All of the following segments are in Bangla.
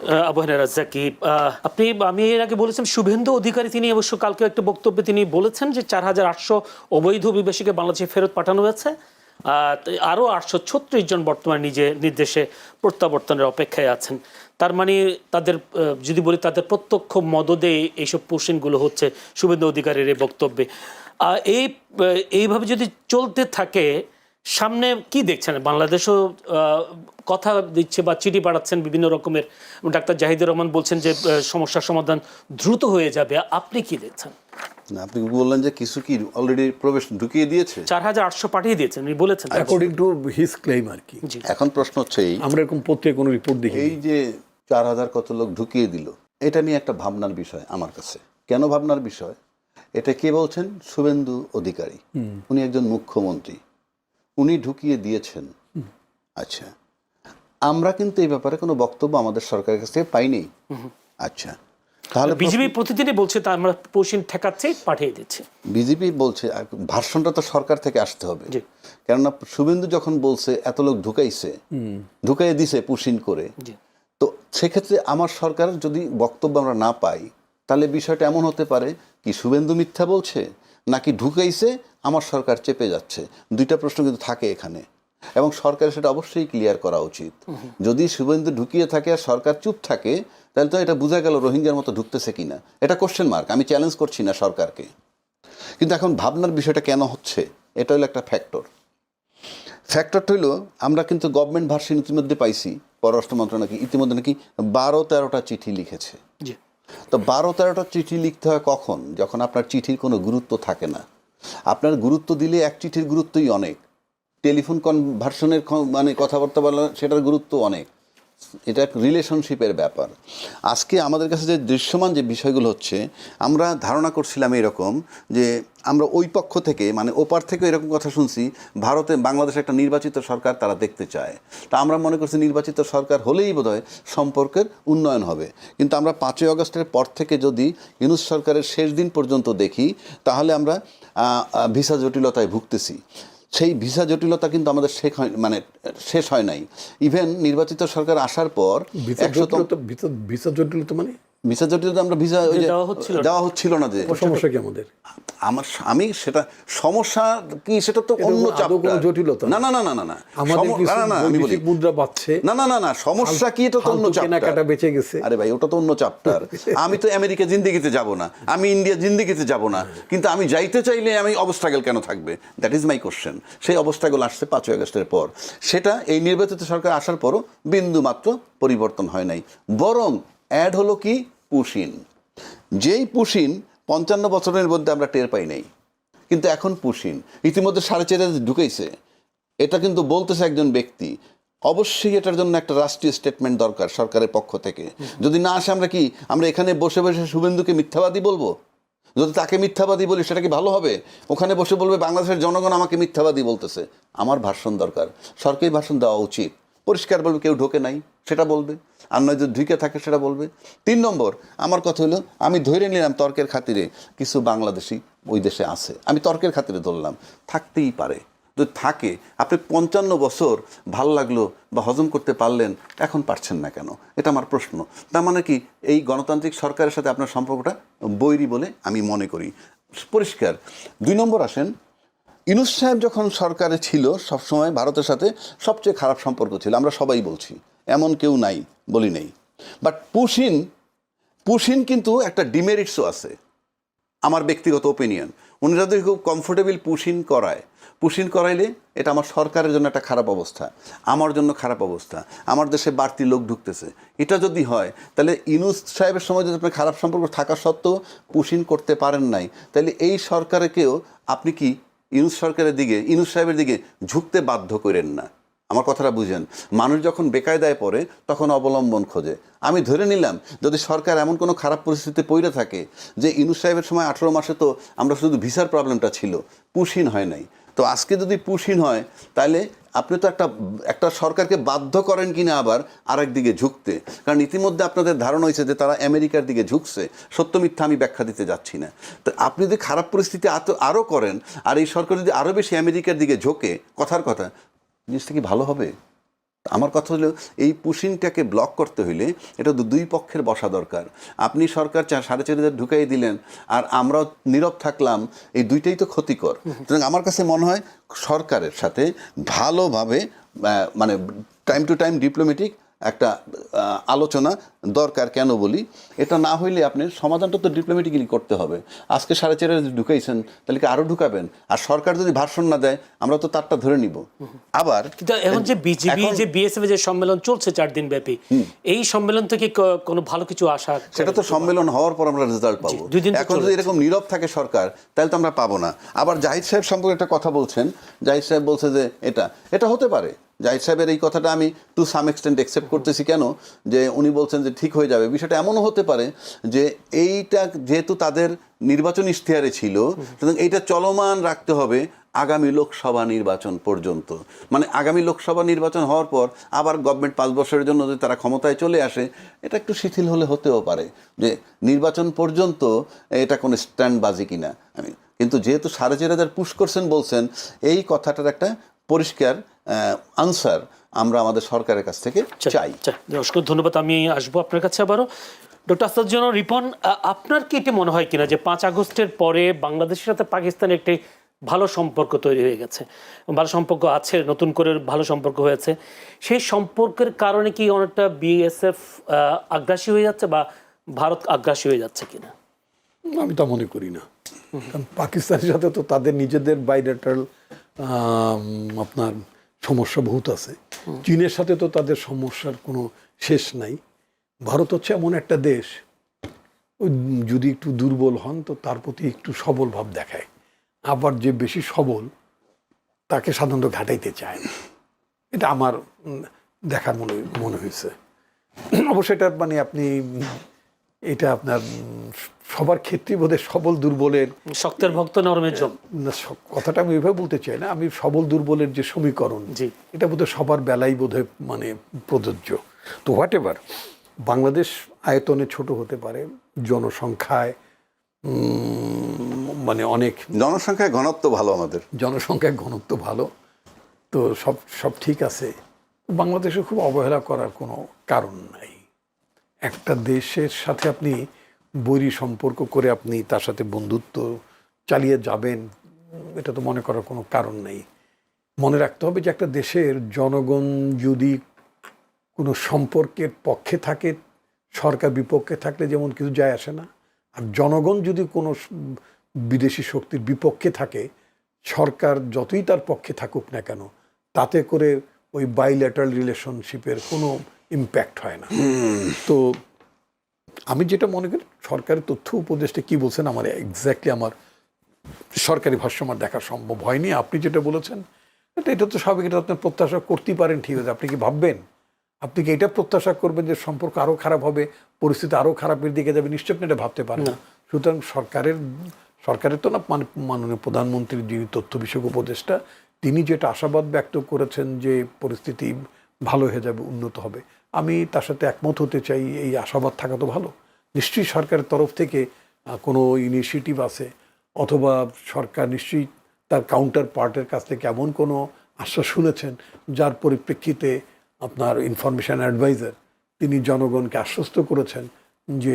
আবু হানিফ রাজ্জাকী, আমি এর আগে বলেছিলাম শুভেন্দু অধিকারী তিনি অবশ্য কালকে একটা বক্তব্যে তিনি বলেছেন যে 4,800 অবৈধ অভিবাসীকে বাংলাদেশে ফেরত পাঠানো হয়েছে, আরও 836 জন বর্তমানে নির্দেশে প্রত্যাবর্তনের অপেক্ষায় আছেন। তার মানে তাদের যদি বলি তাদের প্রত্যক্ষ মদদে এইসব পোশিনগুলো হচ্ছে শুভেন্দু অধিকারীর এই বক্তব্যে। এইভাবে যদি চলতে থাকে সামনে কি দেখছেন? বাংলাদেশও কথা দিচ্ছে বা চিঠি পাঠাচ্ছেন বিভিন্ন রকমের, ডাক্তার জাহিদুর রহমান বলছেন যে সমস্যার সমাধান দ্রুত হয়ে যাবে। আপনি কি দেখছেন? না, আপনি বললেন যে কিছু কি অলরেডি প্রবেশ ঢুকিয়ে দিয়েছে, 4,800 পাঠিয়ে দিয়েছেন উনি বলেছেন, অ্যাকর্ডিং টু হিজ ক্লেম আর কি। এখন প্রশ্ন হচ্ছে আমরা এরকম পত্রিকা কোনো রিপোর্ট দেখি এই যে 4,000 কত লোক ঢুকিয়ে দিল, এটা নিয়ে একটা ভাবনার বিষয় আমার কাছে। কেন ভাবনার বিষয়? এটা কে বলছেন? শুভেন্দু অধিকারী। উনি একজন মুখ্যমন্ত্রী, উনি ঢুকিয়ে দিয়েছেন। আচ্ছা, আমরা কিন্তু এই ব্যাপারে কোনো বক্তব্য আমাদের সরকারের কাছ থেকে পাইনি। আচ্ছা, তাহলে বিজেপি প্রতিদিনই বলছে তা আমরা পোশিন ঠেকাচ্ছি, পাঠিয়ে দিচ্ছি। বিজেপি বলছে, ভার্সনটা তো সরকার থেকে আসতে হবে। কেননা শুভেন্দু যখন বলছে এত লোক ঢুকাইয়ে দিছে পুশিন করে, তো সেক্ষেত্রে আমার সরকার যদি বক্তব্য আমরা না পাই, তাহলে বিষয়টা এমন হতে পারে কি শুভেন্দু মিথ্যা বলছে নাকি ঢুকাইছে আমার সরকার চেপে যাচ্ছে। দুইটা প্রশ্ন কিন্তু থাকে এখানে, এবং সরকারের সেটা অবশ্যই ক্লিয়ার করা উচিত। যদি শুভেন্দু ঢুকিয়ে থাকে আর সরকার চুপ থাকে, তাহলে তো এটা বোঝা গেল রোহিঙ্গার মতো ঢুকতেছে কিনা, এটা কোশ্চেন মার্ক। আমি চ্যালেঞ্জ করছি না সরকারকে, কিন্তু এখন ভাবনার বিষয়টা কেন হচ্ছে, এটা হলো একটা ফ্যাক্টরটা হইলো আমরা কিন্তু গভর্নমেন্ট ভার্সন ইতিমধ্যে পাইছি, পররাষ্ট্র মন্ত্রণালয় ইতিমধ্যে নাকি 12-13টা চিঠি লিখেছে। তো 12-13টা চিঠি লিখতে হয় কখন? যখন আপনার চিঠির কোনো গুরুত্ব থাকে না। আপনার গুরুত্ব দিলে এক চিঠির গুরুত্বই অনেক, টেলিফোন কনভার্সনের মানে কথাবার্তা বলা সেটার গুরুত্ব অনেক। এটা এক রিলেশনশিপের ব্যাপার। আজকে আমাদের কাছে যে দৃশ্যমান যে বিষয়গুলো হচ্ছে, আমরা ধারণা করছিলাম এরকম যে আমরা ওই পক্ষ থেকে মানে ওপার থেকে এরকম কথা শুনছি, ভারতে বাংলাদেশে একটা নির্বাচিত সরকার তারা দেখতে চায়। তা আমরা মনে করছি নির্বাচিত সরকার হলেই বোধহয় সম্পর্কের উন্নয়ন হবে। কিন্তু আমরা 5ই আগস্টের পর থেকে যদি ইউনূস সরকারের শেষ দিন পর্যন্ত দেখি, তাহলে আমরা ভিসা জটিলতায় ভুগতেছি। সেই ভিসা জটিলতা কিন্তু আমাদের শেষ হয় নাই। ইভেন নির্বাচিত সরকার আসার পর ভিসা জটিলতা মানে ভিসা জটিলতা আমরা ভিসা দেওয়া হচ্ছিল না। যে সমস্যা কি আমাদের? আমি সেটা সমস্যা কি সেটা তো অন্য চ্যাপ্টার। জটিলতা না না না না না আমাদের আমি বলি মুদ্রা পাচ্ছে না না না না সমস্যা কি এটা তো অন্য চ্যাপ্টার। কেনাকাটা বেঁচে গেছে। আরে ভাই, ওটা তো অন্য চ্যাপ্টার। আমি তো আমেরিকা জিন্দেগিতে যাব না, আমি ইন্ডিয়া জিন্দেগিতে যাব না, কিন্তু আমি যাইতে চাইলে আমি অবস্ট্রাগল কেন থাকবে? That is my question. সেই অবস্ট্রাগল আসছে 5ই আগস্টের পর। সেটা এই নির্বাচিত সরকার আসার পরও বিন্দু মাত্র পরিবর্তন হয় নাই, বরং অ্যাড হলো কি পুশিন। যেই পুশিন 55 বছরের মধ্যে আমরা টের পাই নাই, কিন্তু এখন পুশিন ইতিমধ্যে 4.5 ঢুকেছে। এটা কিন্তু বলতেছে একজন ব্যক্তি। অবশ্যই এটার জন্য একটা রাষ্ট্রীয় স্টেটমেন্ট দরকার সরকারের পক্ষ থেকে। যদি না আসে আমরা এখানে বসে বসে শুভেন্দুকে মিথ্যাবাদী বলবো? যদি তাকে মিথ্যাবাদী বলি সেটা কি ভালো হবে? ওখানে বসে বলবে বাংলাদেশের জনগণ আমাকে মিথ্যাবাদী বলতেছে। আমার ভাষণ দরকার, সরকারি ভাষণ দেওয়া উচিত। পরিষ্কার বলবে কেউ ঢোকে নাই সেটা বলবে, আর নয় যদি ঢুকে থাকে সেটা বলবে। 3 নম্বর আমার কথা হলো, আমি ধরে নিলাম তর্কের খাতিরে কিছু বাংলাদেশি ওই দেশে আছে, আমি তর্কের খাতিরে ধরলাম, থাকতেই পারে। যদি থাকে, আপনি 55 বছর ভালো লাগলো বা হজম করতে পারলেন, এখন পারছেন না কেন? এটা আমার প্রশ্ন। তার মানে কি এই গণতান্ত্রিক সরকারের সাথে আপনার সম্পর্কটা বৈরী বলে আমি মনে করি, পরিষ্কার। 2 নম্বর আসেন, ইউনূস সাহেব যখন সরকারে ছিল সবসময় ভারতের সাথে সবচেয়ে খারাপ সম্পর্ক ছিল, আমরা সবাই বলছি, এমন কেউ নাই বলি নেই। বাট পুশিন কিন্তু একটা ডিমেরিটসও আছে, আমার ব্যক্তিগত ওপিনিয়ন। উনি যদি খুব কমফোর্টেবল পুশিন করাইলে এটা আমার সরকারের জন্য একটা খারাপ অবস্থা, আমার জন্য খারাপ অবস্থা। আমার দেশে বাড়তি লোক ঢুকতেছে, এটা যদি হয় তাহলে ইউনূস সাহেবের সময় যদি আপনার খারাপ সম্পর্ক থাকা সত্ত্বেও পুশিন করতে পারেন নাই, তাহলে এই সরকারকেও আপনি কি ইউনূস সাহেবের দিকে ঝুঁকতে বাধ্য করেন না। আমার কথাটা বুঝেন। মানুষ যখন বেকায়দায় পড়ে তখন অবলম্বন খোঁজে। আমি ধরে নিলাম যদি সরকার এমন কোনো খারাপ পরিস্থিতিতে পড়ে থাকে যে ইউনূস সাহেবের সময় 18 মাসে তো আমরা শুধু ভিসার প্রবলেমটা ছিল, পুশিন হয় নাই। তো আজকে যদি পুশিন হয় তাহলে আপনি তো একটা সরকারকে বাধ্য করেন কিনা আবার আরেক দিকে ঝুঁকতে। কারণ ইতিমধ্যে আপনাদের ধারণা হয়েছে যে তারা আমেরিকার দিকে ঝুঁকছে, সত্য মিথ্যা আমি ব্যাখ্যা দিতে যাচ্ছি না। তো আপনি যদি খারাপ পরিস্থিতি আরও করেন আর এই সরকার যদি আরও বেশি আমেরিকার দিকে ঝোঁকে, কথার কথা, জিনিসটা কি ভালো হবে? আমার কথা হলো এই পুশিংটাকে ব্লক করতে হইলে এটা তো দুই পক্ষের বসা দরকার। আপনি সরকার 4,500 ঢুকাই দিলেন আর আমরাও নীরব থাকলাম, এই দুইটাই তো ক্ষতিকর। সুতরাং আমার কাছে মনে হয় সরকারের সাথে ভালোভাবে মানে টাইম টু টাইম ডিপ্লোম্যাটিক একটা আলোচনা দরকার। কেন বলি, এটা না হইলে আপনি সমাধানটা তো ডিপ্লোম্যাটিক্যালি করতে হবে। আজকে 4,500 ঢুকাইছেন, তাহলে কি আরও ঢুকাবেন? আর সরকার যদি ভাষণ না দেয় আমরা তো তারটা ধরে নিব। আবার কিন্তু এখন যে বিজিবি যে বিএসএফ যে সম্মেলন চলছে 4 দিন ব্যাপী, এই সম্মেলন থেকে কোনো ভালো কিছু আশা? সেটা তো সম্মেলন হওয়ার পর আমরা রেজাল্ট পাবো। এখন যদি এরকম নীরব থাকে সরকার, তাহলে তো আমরা পাবো না। আবার জাহিদ সাহেব সম্পর্কে একটা কথা বলছেন, জাহিদ সাহেব বলছে যে এটা হতে পারে। জাহিদ সাহেবের এই কথাটা আমি টু সাম এক্সটেন্ট অ্যাকসেপ্ট করতেছি। কেন? যে উনি বলছেন যে ঠিক হয়ে যাবে। বিষয়টা এমনও হতে পারে যে এইটা যেহেতু তাদের নির্বাচন ইশতেহারে ছিল, সুতরাং এইটা চলমান রাখতে হবে আগামী লোকসভা নির্বাচন পর্যন্ত। মানে আগামী লোকসভা নির্বাচন হওয়ার পর আবার গভর্নমেন্ট 5 বছরের জন্য যদি তারা ক্ষমতায় চলে আসে, এটা একটু শিথিল হলে হতেও পারে যে নির্বাচন পর্যন্ত এটা কোনো স্ট্যান্ডবাজি কিনা। কিন্তু যেহেতু 4,500 পুশ করছেন বলছেন, এই কথাটার একটা পরিষ্কার আনসার আমরা আমাদের সরকারের কাছ থেকে চাই। অসংখ্য ধন্যবাদ। আমি আসবো আপনার কাছে আবারও। ডক্টর আসাদুজ্জামান রিপন, আপনার কি এটি মনে হয় কিনা যে 5 আগস্টের পরে বাংলাদেশের সাথে পাকিস্তানের একটি ভালো সম্পর্ক তৈরি হয়ে গেছে, ভালো সম্পর্ক আছে, নতুন করে ভালো সম্পর্ক হয়েছে, সেই সম্পর্কের কারণে কি অনেকটা বিএসএফ আগ্রাসী হয়ে যাচ্ছে বা ভারত আগ্রাসী হয়ে যাচ্ছে কিনা? আমি তা মনে করি না। কারণ পাকিস্তানের সাথে তো তাদের নিজেদের বাইলেটারাল আপনার সমস্যা বহুত আছে। চীনের সাথে তো তাদের সমস্যার কোনো শেষ নাই। ভারত হচ্ছে এমন একটা দেশ, যদি একটু দুর্বল হন তো তার প্রতি একটু সবল ভাব দেখায়, আবার যে বেশি সবল তাকে সাধারণত ঘাটাইতে চায় না। এটা আমার দেখার মনে হয়েছে। অবশ্যই এটা মানে আপনি এটা আপনার সবার ক্ষেত্রে বোধহয় সবল দুর্বলের শক্তের ভক্ত নরমের জম, কথাটা আমি ওইভাবে বলতে চাই না। আমি সবল দুর্বলের যে সমীকরণ, এটা বোধহয় সবার বেলাই বোধহয় মানে প্রযোজ্য। তো হোয়াট এভার, বাংলাদেশ আয়তনে ছোট হতে পারে, জনসংখ্যায় মানে অনেক জনসংখ্যায় ঘনত্ব ভালো, আমাদের জনসংখ্যার ঘনত্ব ভালো, তো সব ঠিক আছে। বাংলাদেশে খুব অবহেলা করার কোনো কারণ নাই। একটা দেশের সাথে আপনি বৈরী সম্পর্ক করে আপনি তার সাথে বন্ধুত্ব চালিয়ে যাবেন, এটা তো মনে করার কোনো কারণ নেই। মনে রাখতে হবে যে একটা দেশের জনগণ যদি কোনো সম্পর্কের পক্ষে থাকে, সরকার বিপক্ষে থাকলে যেমন কিছু যায় আসে না, আর জনগণ যদি কোনো বিদেশি শক্তির বিপক্ষে থাকে, সরকার যতই তার পক্ষে থাকুক না কেন, তাতে করে ওই বাইল্যাটারাল রিলেশনশিপের কোনো ইম্প্যাক্ট হয় না। তো আমি যেটা মনে করি, সরকারের তথ্য উপদেষ্টা কি বলছেন আমার এক্স্যাক্টলি আমার সরকারি ভাষ্য আমার দেখা সম্ভব হয়নি। আপনি যেটা বলেছেন এটা তো স্বাভাবিক, এটা আপনি প্রত্যাশা করতেই পারেন, ঠিক আছে। আপনি কি ভাববেন, আপনি কি এটা প্রত্যাশা করবেন যে সম্পর্ক আরও খারাপ হবে, পরিস্থিতি আরও খারাপের দিকে যাবে? নিশ্চয় আপনি এটা ভাবতে পারেন না। সুতরাং সরকারের তো না, মানে মাননীয় প্রধানমন্ত্রীর যিনি তথ্য বিষয়ক উপদেষ্টা, তিনি যেটা আশাবাদ ব্যক্ত করেছেন যে পরিস্থিতি ভালো হয়ে যাবে, উন্নত হবে, আমি তার সাথে একমত হতে চাই। এই আশাবাদ থাকা তো ভালো। নিশ্চয়ই সরকারের তরফ থেকে কোনো ইনিশিয়েটিভ আছে, অথবা সরকার নিশ্চয়ই তার কাউন্টার পার্টের কাছ থেকে এমন কোনো আশ্বাস শুনেছেন যার পরিপ্রেক্ষিতে আপনার ইনফরমেশন অ্যাডভাইজার তিনি জনগণকে আশ্বস্ত করেছেন যে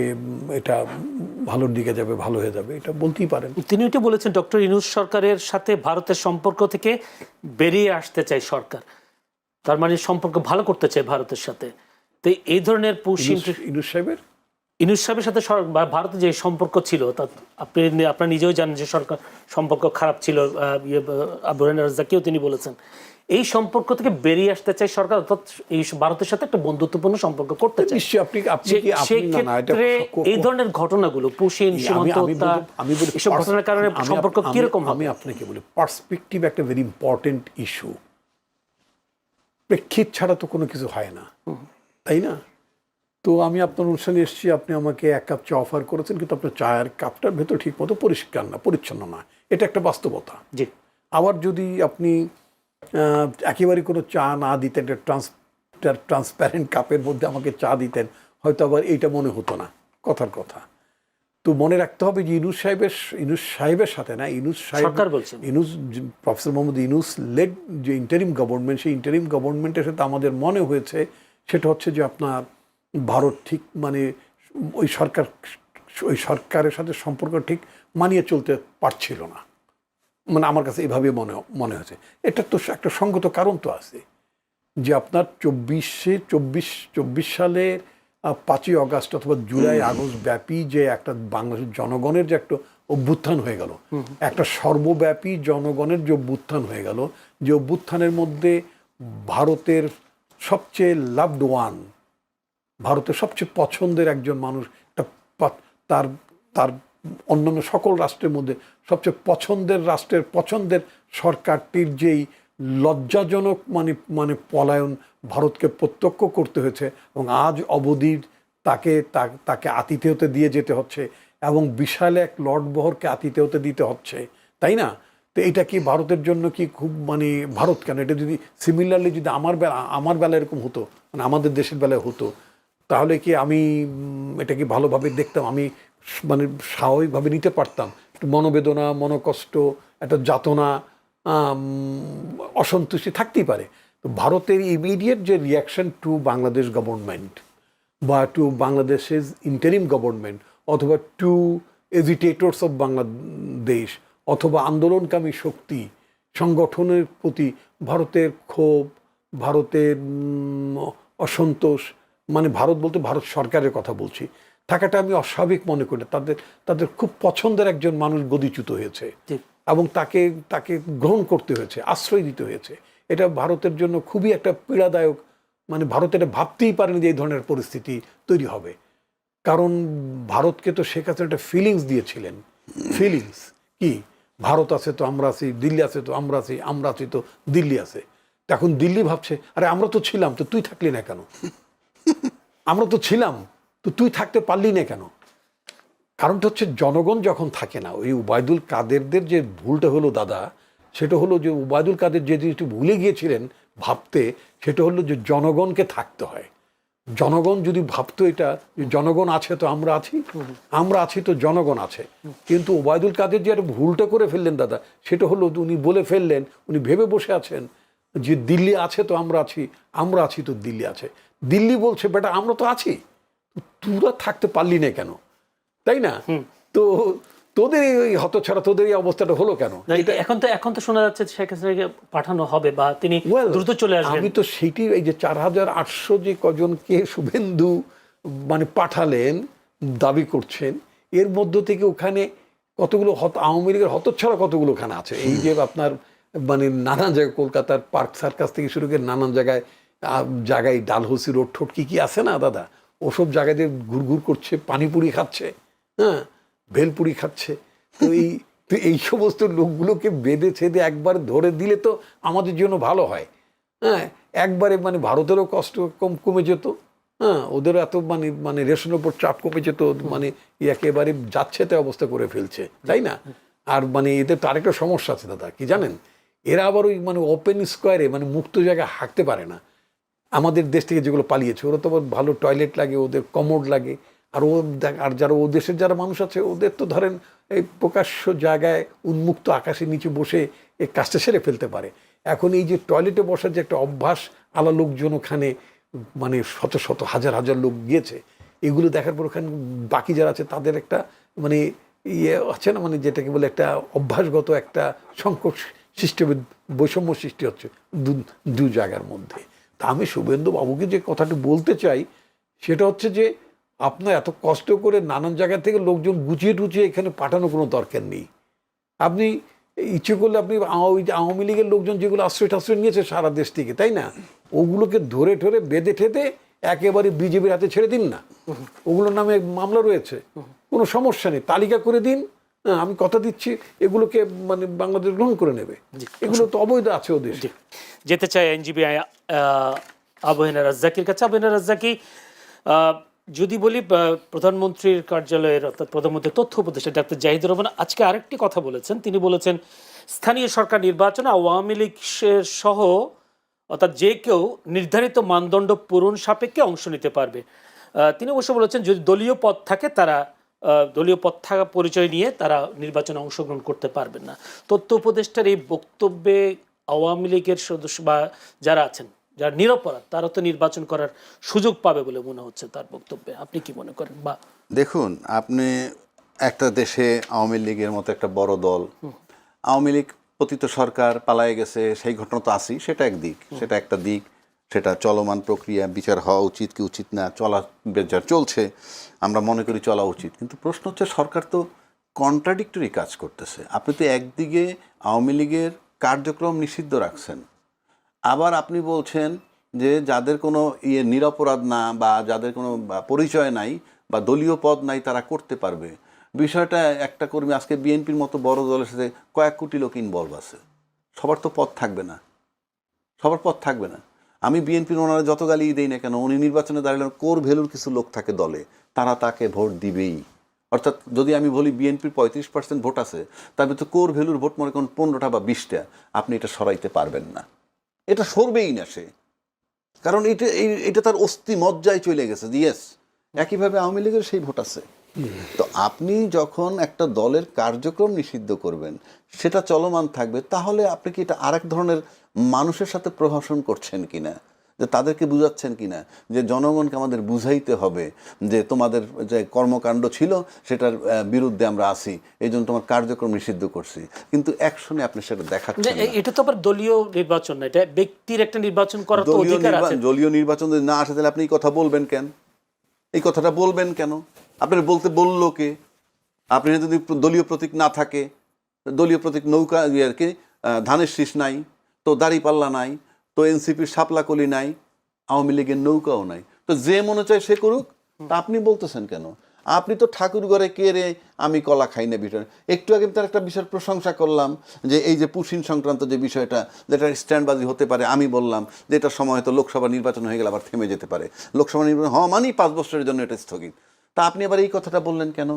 এটা ভালোর দিকে যাবে, ভালো হয়ে যাবে, এটা বলতেই পারেন। তিনি এটা বলেছেন ডক্টর ইউনূস সরকারের সাথে ভারতের সম্পর্ক থেকে বেরিয়ে আসতে চায় সরকার, তার মানে সম্পর্ক ভালো করতে চায় ভারতের সাথে। তো এই ধরনের ইউনূস সাহেবের সাথে ভারতের যে সম্পর্ক ছিল, তা আপনারা নিজেও জানেন যে সরকার সম্পর্ক খারাপ ছিল। আবুল রাজ্জাককেও তিনি বলেছেন এই সম্পর্ক থেকে বেরিয়ে আসতে চায় সরকার, অর্থাৎ এই ভারতের সাথে একটা বন্ধুত্বপূর্ণ সম্পর্ক করতে চায়। সেক্ষেত্রে এই ধরনের ঘটনাগুলো, পুশিন, সীমান্ত হত্যা, এসব ঘটনার কারণে সম্পর্ক কিরকম? আমি আপনাকে বলি, পার্সপেক্টিভ একটা ভেরি ইম্পর্টেন্ট ইস্যু। প্রেক্ষিত ছাড়া তো কোনো কিছু হয় না, তাই না? তো আমি আপনার অনুষ্ঠানে এসেছি, আপনি আমাকে 1 কাপ চা অফার করেছেন, কিন্তু আপনার চায়ের কাপটার ভেতর ঠিক মতো পরিষ্কার না, পরিচ্ছন্ন না, এটা একটা বাস্তবতা। জি। আবার যদি আপনি একেবারে কোনো চা না দিতেন, ট্রান্সপ্যারেন্ট কাপের মধ্যে আমাকে চা দিতেন, হয়তো আবার এইটা মনে হতো না, কথার কথা। তো মনে রাখতে হবে যে ইউনূস সাহেবের সাথে না, সরকার বলছেন। প্রফেসর মোহাম্মদ ইউনূস লেড যে ইন্টারিম গভর্নমেন্ট, সেই ইন্টারিম গভর্নমেন্টের সাথে আমাদের মনে হয়েছে সেটা হচ্ছে যে আপনার ভারত ঠিক মানে ওই সরকারের সাথে সম্পর্ক ঠিক মানিয়ে চলতে পারছিল না, মানে আমার কাছে এভাবে মনে হয়েছে। এটা তো একটা সঙ্গত কারণ তো আছে যে আপনার 24 সালের 5ই অগাস্ট অথবা জুলাই আগস্ট ব্যাপী যে একটা বাংলাদেশের জনগণের যে একটা অভ্যুত্থান হয়ে গেল, একটা সর্বব্যাপী জনগণের যে অভ্যুত্থান হয়ে গেল, যে অভ্যুত্থানের মধ্যে ভারতের সবচেয়ে লাভড ওয়ান, ভারতের সবচেয়ে পছন্দের একজন মানুষ, তার তার অন্যান্য সকল রাষ্ট্রের মধ্যে সবচেয়ে রাষ্ট্রের পছন্দের সরকারটির যেই লজ্জাজনক মানে পলায়ন ভারতকে প্রত্যক্ষ করতে হয়েছে এবং আজ অবধি তাকে আতিথেয়তা দিয়ে যেতে হচ্ছে এবং বিশাল এক লর্ডবহরকে আতিথেয়তা দিতে হচ্ছে, তাই না? তো এটা কি ভারতের জন্য কি খুব মানে ভারত কেন, এটা যদি সিমিলারলি যদি আমার বেলা এরকম হতো, মানে আমাদের দেশের বেলায় হতো, তাহলে কি আমি এটা কি ভালোভাবে দেখতাম, আমি মানে স্বাভাবিকভাবে নিতে পারতাম? একটু মনোবেদনা, মনোকষ্ট, একটা যাতনা, অসন্তুষ্টি থাকতেই পারে। তো ভারতের ইমিডিয়েট যে রিয়াকশন টু বাংলাদেশ গভর্নমেন্ট বা টু বাংলাদেশের ইন্টারিম গভর্নমেন্ট অথবা টু এজিটেটরস অফ বাংলাদেশ অথবা আন্দোলনকামী শক্তি সংগঠনের প্রতি ভারতের ক্ষোভ, ভারতের অসন্তোষ, মানে ভারত বলতে ভারত সরকারের কথা বলছি, থাকাটা আমি অস্বাভাবিক মনে করি। তাদের খুব পছন্দের একজন মানুষ গদিচ্যুত হয়েছে এবং তাকে গ্রহণ করতে হয়েছে, আশ্রয় দিতে হয়েছে। এটা ভারতের জন্য খুবই একটা পীড়াদায়ক, মানে ভারত এটা ভাবতেই পারেনি যে এই ধরনের পরিস্থিতি তৈরি হবে। কারণ ভারতকে তো শেখ হাসিনা একটা ফিলিংস দিয়েছিলেন, ফিলিংস কি ভারত আছে তো আমরা আছি, দিল্লি আছে তো আমরা আছি, আমরা আছি তো দিল্লি আছে। এখন দিল্লি ভাবছে আরে আমরা তো ছিলাম, তো তুই থাকলি না কেন? আমরা তো ছিলাম, তো তুই থাকতে পারলি না কেন? কারণটা হচ্ছে জনগণ যখন থাকে না, ওই ওবায়দুল কাদেরদের যে ভুলটা হলো দাদা, সেটা হলো যে ওবায়দুল কাদের যে জিনিসটি ভুলে গিয়েছিলেন ভাবতে, সেটা হলো যে জনগণকে থাকতে হয়। জনগণ যদি ভাবতো এটা যে জনগণ আছে তো আমরা আছি, আমরা আছি তো জনগণ আছে, কিন্তু ওবায়দুল কাদের যে একটা ভুলটা করে ফেললেন দাদা, সেটা হলো উনি বলে ফেললেন, উনি ভেবে বসে আছেন যে দিল্লি আছে তো আমরা আছি, আমরা আছি তো দিল্লি আছে। দিল্লি বলছে বেটা আমরা তো আছি, তোরা থাকতে পারলি না কেন, তাই না? তো তোদের এই হতছাড়া, তোদের এই অবস্থাটা হলো কেন? এখন তো শোনা যাচ্ছে শেখ হাসিনাকে পাঠানো হবে বা তিনি দ্রুত চলে আসবেন। আমি তো সেইটি, এই যে 4800 যে কজনকে শুভেন্দু মানে পাঠালেন দাবি করছেন, এর মধ্য থেকে ওখানে কতগুলো আওয়ামী লীগের হতছাড়া কতগুলো ওখানে আছে। এই যে আপনার মানে নানান জায়গায় কলকাতার পার্ক সার্কাস থেকে শুরু করে নানান জায়গায় ডালহৌসি রোড ঠোঁট কি আছে না দাদা, ওসব জায়গায় ঘুরঘুর করছে, পানিপুরি খাচ্ছে, হ্যাঁ ভেলপুরি খাচ্ছে। তো এই সমস্ত লোকগুলোকে বেঁধে ছেদে একবার ধরে দিলে তো আমাদের জন্য ভালো হয়। হ্যাঁ, একবারে মানে ভারতেরও কষ্ট কমে যেত, হ্যাঁ ওদেরও এত মানে রেশনের উপর চাপ কমে যেত, মানে একেবারে যাচ্ছে তাই অবস্থা করে ফেলছে, তাই না? আর মানে এদের তো আরেকটা সমস্যা আছে দাদা, কি জানেন? এরা আবার ওই মানে ওপেন স্কোয়ারে মানে মুক্ত জায়গায় হাঁটতে পারে না। আমাদের দেশ থেকে যেগুলো পালিয়েছে ওরা তো ভালো টয়লেট লাগে, ওদের কমোড লাগে, আর যারা ও দেশের যারা মানুষ আছে ওদের তো ধরেন এই প্রকাশ্য জায়গায় উন্মুক্ত আকাশের নিচে বসে এই কাজটা সেরে ফেলতে পারে। এখন এই যে টয়লেটে বসার যে একটা অভ্যাস আলা লোকজন ওখানে মানে শত শত হাজার হাজার লোক গিয়েছে, এগুলো দেখার পর ওখানে বাকি যারা আছে তাদের একটা মানে ইয়ে আছে না, মানে যেটাকে বলে একটা অভ্যাসগত একটা সংকট সৃষ্টি, বৈষম্য সৃষ্টি হচ্ছে দু জায়গার মধ্যে। তা আমি শুভেন্দু বাবুকে যে কথাটি বলতে চাই সেটা হচ্ছে যে আপনার এত কষ্ট করে নানান জায়গা থেকে লোকজন গুছিয়ে টুচিয়ে এখানে পাঠানোর কোনো দরকার নেই। আপনি ইচ্ছে করলে আপনি ওই যে আওয়ামী লীগের লোকজন যেগুলো আশ্রয় নিয়েছে সারা দেশ থেকে, তাই না, ওগুলোকে ধরে ঠরে বেঁধে ঠেদে একেবারে বিজেপির হাতে ছেড়ে দিন না, ওগুলোর নামে মামলা রয়েছে, কোনো সমস্যা নেই, তালিকা করে দিন, আমি কথা দিচ্ছি এগুলোকে মানে বাংলাদেশ গ্রহণ করে নেবে। এগুলো তো অবৈধ আছে ওদের। যেতে চাই আইনজীবী আবু হেনা রাজ্জাকির কাছে। আবু হেনা রাজ্জাকি, যদি বলি প্রধানমন্ত্রীর কার্যালয়ের অর্থাৎ প্রধানমন্ত্রীর তথ্য উপদেষ্টা ডাক্তার জাহিদুর রহমান আজকে আরেকটি কথা বলেছেন। তিনি বলেছেন স্থানীয় সরকার নির্বাচনে আওয়ামী লীগ সহ অর্থাৎ যে কেউ নির্ধারিত মানদণ্ড পূরণ সাপেক্ষে অংশ নিতে পারবে। তিনি অবশ্য বলেছেন যদি দলীয় পদ থাকে তারা দলীয় পদ থাকা পরিচয় নিয়ে তারা নির্বাচনে অংশগ্রহণ করতে পারবেন না। তথ্য উপদেষ্টার এই বক্তব্যে আওয়ামী লীগের সদস্য বা যারা আছেন, যারা নিরপরাধ, তারা তো নির্বাচন করার সুযোগ পাবে বলে মনে হচ্ছে তার বক্তব্যে। আপনি কি মনে করেন? বা দেখুন, আপনি একটা দেশে আওয়ামী লীগের মতো একটা বড় দল, আওয়ামী লীগ পতিত সরকার পালায়ে গেছে, সেই ঘটনা তো আসি, সেটা একদিক, সেটা একটা দিক, সেটা চলমান প্রক্রিয়া, বিচার হওয়া উচিত কি উচিত না, বিচার চলছে, আমরা মনে করি চলা উচিত। কিন্তু প্রশ্ন হচ্ছে সরকার তো কন্ট্রাডিক্টরি কাজ করতেছে। আপনি তো একদিকে আওয়ামী লীগের কার্যক্রম নিষিদ্ধ রাখছেন, আবার আপনি বলছেন যে যাদের কোনো নিরপরাধ না বা যাদের কোনো পরিচয় নাই বা দলীয় পদ নাই তারা করতে পারবে। বিষয়টা একটা কর্মী, আজকে বিএনপির মতো বড় দলের সাথে কয়েক কোটি লোক ইনভলভ আছে, সবার তো পদ থাকবে না, সবার পদ থাকবে না। আমি বিএনপির ওনারা যত গালি দেই না কেন, উনি নির্বাচনে দাঁড়ালে কোর ভ্যালুর কিছু লোক থাকে দলে, তারা তাকে ভোট দিবেই। অর্থাৎ যদি আমি বলি বিএনপির 35% ভোট আছে, তার ভিতরে কোর ভ্যালুর ভোট মনে করেন 15টা বা 20টা, আপনি এটা সরাইতে পারবেন না, এটা সরবেই না সে, কারণ এটা তার অস্থি মজ্জায় চলে গেছে। ইয়েস, একইভাবে আওয়ামী লীগের সেই ভোট আছে। তো আপনি যখন একটা দলের কার্যক্রম নিষিদ্ধ করবেন, সেটা চলমান থাকবে, তাহলে আপনি কি এটা আরেক ধরনের মানুষের সাথে প্রহসন করছেন কিনা, যে তাদেরকে বুঝাচ্ছেন কিনা যে জনগণকে আমাদের বুঝাইতে হবে যে তোমাদের যে কর্মকাণ্ড ছিল সেটার বিরুদ্ধে আমরা আসি, এই জন্য তোমার কার্যক্রম নিষিদ্ধ করছি, কিন্তু অ্যাকশনে আপনি সেটা দেখাচ্ছেন না। এটা তো আবার দলীয় নির্বাচন না, এটা ব্যক্তির একটা নির্বাচন করার তো অধিকার আছে। দলীয় নির্বাচন যদি না আসে তাহলে আপনি এই কথা বলবেন কেন? এই কথাটা বলবেন কেন? আপনার বলতে বললো কে? আপনি যদি দলীয় প্রতীক না থাকে, দলীয় প্রতীক নৌকা আর কি, ধানের শীষ নাই, তো দাঁড়িপাল্লা নাই, তো এনসিপির শাপলাকলি নাই, আওয়ামী লীগের নৌকাও নাই, তো যে মনে চায় সে করুক, তা আপনি বলতেছেন কেন? আপনি তো ঠাকুর ঘরে কে রে আমি কলা খাই না বিষয়। একটু আগে তার একটা বিষয়ের প্রশংসা করলাম যে এই যে পুশিন সংক্রান্ত যে বিষয়টা, যেটা স্ট্যান্ডবাজি হতে পারে, আমি বললাম যে এটার সময় হয়তো লোকসভা নির্বাচন হয়ে গেলে আবার থেমে যেতে পারে, লোকসভা নির্বাচন হওয়া মানেই 5 বছরের জন্য এটা স্থগিত। তা আপনি আবার এই কথাটা বললেন কেন?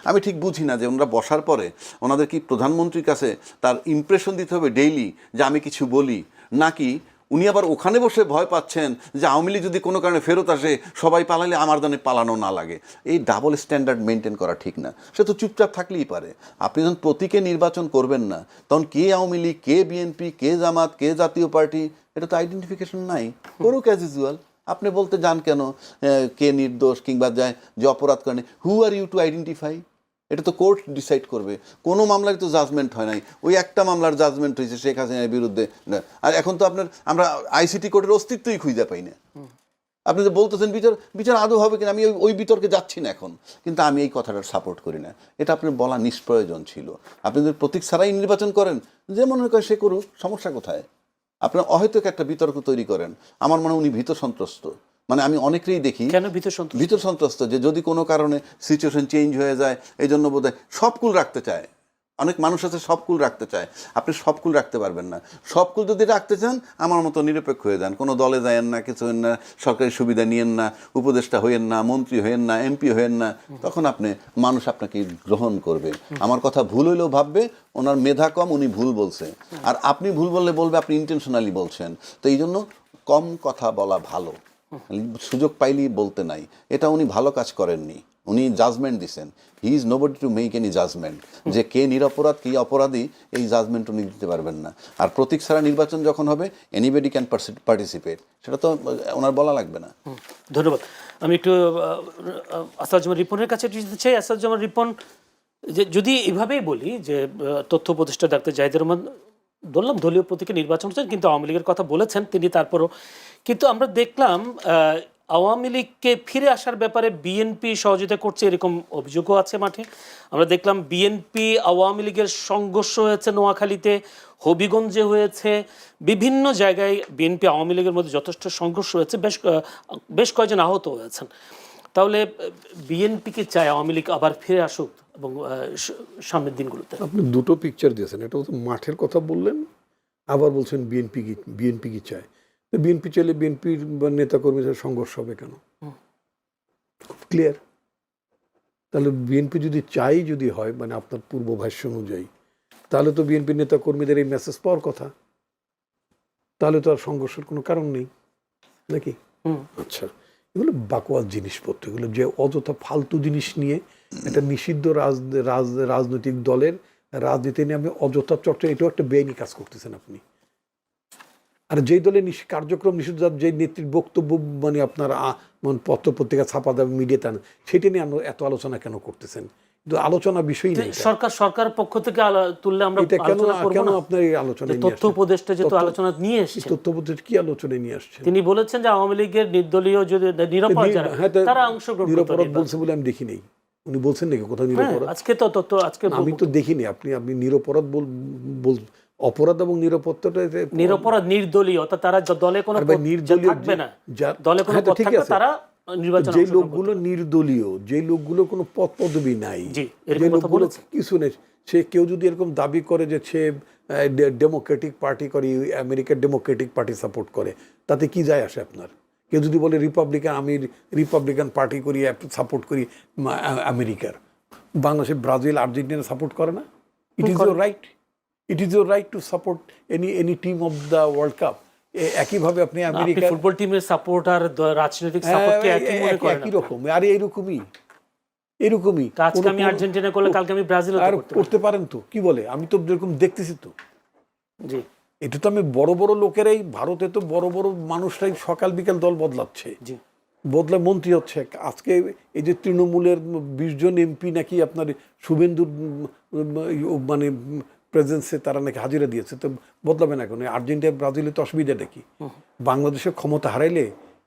আমি ঠিক বুঝি না যে ওনারা বসার পরে ওনাদের কি প্রধানমন্ত্রীর কাছে তার ইমপ্রেশন দিতে হবে ডেইলি যে আমি কিছু বলি, নাকি উনি আবার ওখানে বসে ভয় পাচ্ছেন যে আওয়ামী লীগ যদি কোনো কারণে ফেরত আসে সবাই পালালে আমার দানে পালানো না লাগে? এই ডাবল স্ট্যান্ডার্ড মেনটেন করা ঠিক না। সে তো চুপচাপ থাকলেই পারে। আপনি যখন প্রতীকে নির্বাচন করবেন না, তখন কে আওয়ামী লীগ, কে বিএনপি, কে জামাত, কে জাতীয় পার্টি, এটা তো আইডেন্টিফিকেশন নাই। করুক অ্যাজ ইউজুয়াল। আপনি বলতে যান কেন কে নির্দোষ কিংবা যায় যে অপরাধ করেনি? হু আর ইউ টু আইডেন্টিফাই? এটা তো কোর্ট ডিসাইড করবে। কোনো মামলার তো জাজমেন্ট হয় নাই, ওই একটা মামলার জাজমেন্ট হয়েছে শেখ হাসিনার বিরুদ্ধে। আর এখন তো আমরা আইসিটি কোর্টের অস্তিত্বই খুঁজে পাই না। আপনি যে বলতেছেন বিচার আদৌ হবে কিনা, আমি ওই বিতর্কে যাচ্ছি না এখন, কিন্তু আমি এই কথাটা সাপোর্ট করি না। এটা আপনার বলা নিষ্প্রয়োজন ছিল। আপনি যদি প্রতীক ছাড়াই নির্বাচন করেন, যে মনে করে সে করুক, সমস্যা কোথায়? আপনার অহেতুক একটা বিতর্ক তৈরি করেন। আমার মনে হয় উনি ভীত সন্ত্রস্ত। মানে আমি অনেকেই দেখি ভীত সন্ত্রস্ত যে যদি কোনো কারণে সিচুয়েশন চেঞ্জ হয়ে যায়, এই জন্য বোধহয় সব কুল রাখতে চায়। অনেক মানুষ আছে সব কুল রাখতে চায়, আপনি সব কুল রাখতে পারবেন না। সব কুল যদি রাখতে চান আমার মতো নিরপেক্ষ হয়ে যান, কোনো দলে যায়েন না, কিছু হইন না, সরকারি সুবিধা নিয়েন না, উপদেষ্টা হইয়েন না, মন্ত্রী হইয়েন না, এমপি হইয়েন না, তখন মানুষ আপনাকে গ্রহণ করবে। আমার কথা ভুল হইলেও ভাববে ওনার মেধা কম, উনি ভুল বলছে। আর আপনি ভুল বললে বলবে আপনি ইন্টেনশনালি বলছেন। তো এই জন্য কম কথা বলা ভালো, সুযোগ পাইলেই বলতে নাই। এটা উনি ভালো কাজ করেননি। উনি জাজমেন্ট দিচ্ছেন। He is nobody to make any judgement যে কে নিরপরাধ কি অপরাধী, এই জাজমেন্ট উনি দিতে পারবেন না। আর প্রতীক ছাড়া নির্বাচন যখন হবে, এনিবডি ক্যান পার্টিসিপেট, সেটা তো ওনার বলা লাগবে না। ধন্যবাদ। আমি একটু আসাদুজ্জামান রিপনের কাছে যেতে চাই। আসাদুজ্জামান রিপন, যে যদি এভাবেই বলি যে তথ্য উপদেষ্টা ডাক্তার জাহিদুর রহমান বললাম দলীয় প্রতীকে নির্বাচন হচ্ছেন, কিন্তু আওয়ামী লীগের কথা বলেছেন তিনি, তারপরও কিন্তু আমরা দেখলাম আওয়ামী লীগকে ফিরে আসার ব্যাপারে বিএনপি সহযোগিতা করছে, এরকম অভিযোগও আছে মাঠে। আমরা দেখলাম বিএনপি আওয়ামী লীগের সংঘর্ষ হয়েছে নোয়াখালীতে, হবিগঞ্জে হয়েছে, বিভিন্ন জায়গায় বিএনপি আওয়ামী লীগের মধ্যে যথেষ্ট সংঘর্ষ হয়েছে, বেশ কয়েকজন আহত হয়েছেন। তাহলে বিএনপি কি চায় আওয়ামী লীগ আবার ফিরে আসুক এবং সামনের দিনগুলোতে? আপনি দুটো পিকচার দিয়েছেন, এটা তো মাঠের কথা বললেন, আবার বলছেন বিএনপি কি চায়। বিএনপি চাইলে বিএনপির নেতাকর্মীদের সংঘর্ষ হবে কেন? খুব ক্লিয়ার। তাহলে বিএনপি যদি যদি হয়, মানে আপনার পূর্ব ভাষ্য অনুযায়ী, তাহলে তো বিএনপির নেতাকর্মীদের এই মেসেজ পাওয়ার কথা, তাহলে তো আর সংঘর্ষের কোনো কারণ নেই নাকি? আচ্ছা, এগুলো বাকওয়াল জিনিসপত্র, এগুলো যে অযথা ফালতু জিনিস নিয়ে একটা নিষিদ্ধ রাজনৈতিক দলের রাজনীতি নিয়ে আপনি অযথা চর্চা, এটাও একটা বেআইনি কাজ করতেছেন আপনি। আর যেই দলের কার্যক্রম নিষিদ্ধ, যে নেত্রীর বক্তব্য মানে আপনার পত্র পত্রিকা ছাপা দেবে, মিডিয়াতে আনেন, সেটা নিয়ে এত আলোচনা কেন করতেছেন? কিন্তু আলোচনা বিষয় নেই। সরকার পক্ষ থেকে তুললে আমরা এটা কেন আলোচনা করব কেন না? আপনার এই আলোচনা তথ্য উপদেষ্টা যেহেতু আলোচনা নিয়ে এসেছেন, তথ্য উপদেষ্টা কি আলোচনায় নিয়ে আসছেন? তিনি বলেছেন যে আওয়ামী লীগের নির্দলীয় যদি নিরাপরাধ যারা, তারা অংশগ্রহণ করতে নিরপরাধ পারবে। বলছে বলে আমি দেখি নাই। উনি বলছেন নাকি কোথাও নিরপরাধ? আজকে তো তথ্য আজকে আমি তো দেখিনি। আপনি নিরপরাধ অপরাধ এবং নিরাপত্তাটা নিরপরাধ নির্দলীয়, অর্থাৎ তারা দলে কোনো নির্দলীয় থাকবে না, দলে কোনো পদ থাকবে, তারা নির্বাচনে যে অংশগ্রহণ লোকগুলো নির্দলীয়, যে লোকগুলো কোনো পদ পদবি নাই, জি, যে এরকম কথা লোকগুলো বলেছে। কিছু নেই, সে কেউ যদি এরকম দাবি করে যে সে ডেমোক্রেটিক পার্টি করে, আমেরিকার ডেমোক্রেটিক পার্টি সাপোর্ট করে, তাতে কি যায় আসে আপনার? কেউ যদি বলে রিপাবলিকান, আমি রিপাবলিকান পার্টি করি, সাপোর্ট করি আমেরিকার, বাংলাদেশে ব্রাজিল আর্জেন্টিনা সাপোর্ট করে না? It is your right, it is your right to support any team of the world cup. একইভাবে আপনি আমেরিকা ফুটবল টিমের সাপোর্ট আর রাজনৈতিক সাপোর্টকে একই মনে করেন? একই রকম। আর এরকমই আজকে আমি আর্জেন্টিনা করলে কালকে আমি ব্রাজিলও করতে পারেন তো। কি বলে, আমি তো এরকম দেখতেছি তো। জি, এটা তো আমি বড় বড় লোকেরাই, ভারতে তো বড় বড় মানুষরাই সকাল বিকাল দল বদলাচ্ছে, জি, বদলে মন্ত্রী হচ্ছে। আজকে এই যে তৃণমূলের 20 জন এমপি নাকি আপনার শুভেন্দুর মানে প্রেজেন্সে তারা নাকি হাজিরা দিয়েছে, তো বদলাবে না এখন। আর্জেন্টিনা ব্রাজিলে তো অসুবিধাটা কি? বাংলাদেশের ক্ষমতা হারাইলে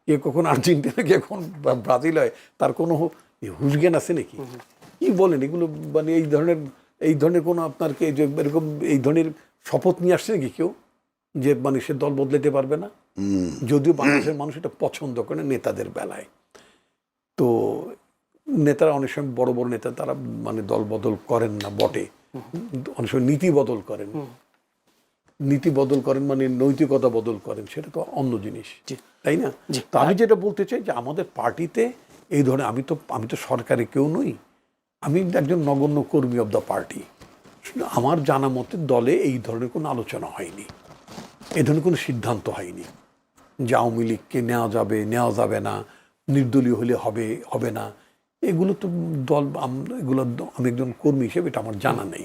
কে কখন আর্জেন্টিনা কে কখন ব্রাজিল হয়, তার কোনো হুঁশজ্ঞান আছে নাকি? কি বলেন এগুলো? মানে এই ধরনের কোনো আপনার কি এরকম এই ধরনের শপথ নিয়ে আসছে নাকি কেউ, যে মানে সে দল বদলাতে পারবে না? যদিও বাংলাদেশের মানুষ এটা পছন্দ করে নেতাদের বেলায়। তো নেতারা অনেক সময় বড় বড় নেতা তারা মানে দল বদল করেন না বটে, অনেক সময় নীতি বদল করেন, মানে নৈতিকতা বদল করেন, সেটা তো অন্য জিনিস, তাই না? তো আমি যেটা বলতে চাই যে আমাদের পার্টিতে এই ধরনের, আমি তো সরকারে কেউ নই, আমি একজন নগণ্য কর্মী অব দ্য পার্টি। আমার জানা মতে দলে এই ধরনের কোনো আলোচনা হয়নি, এই ধরনের কোনো সিদ্ধান্ত হয়নি যে আওয়ামী লীগকে নেওয়া যাবে না, নির্দলীয় হলে হবে না। এগুলো তো আমি একজন কর্মী হিসেবে এটা আমার জানা নেই।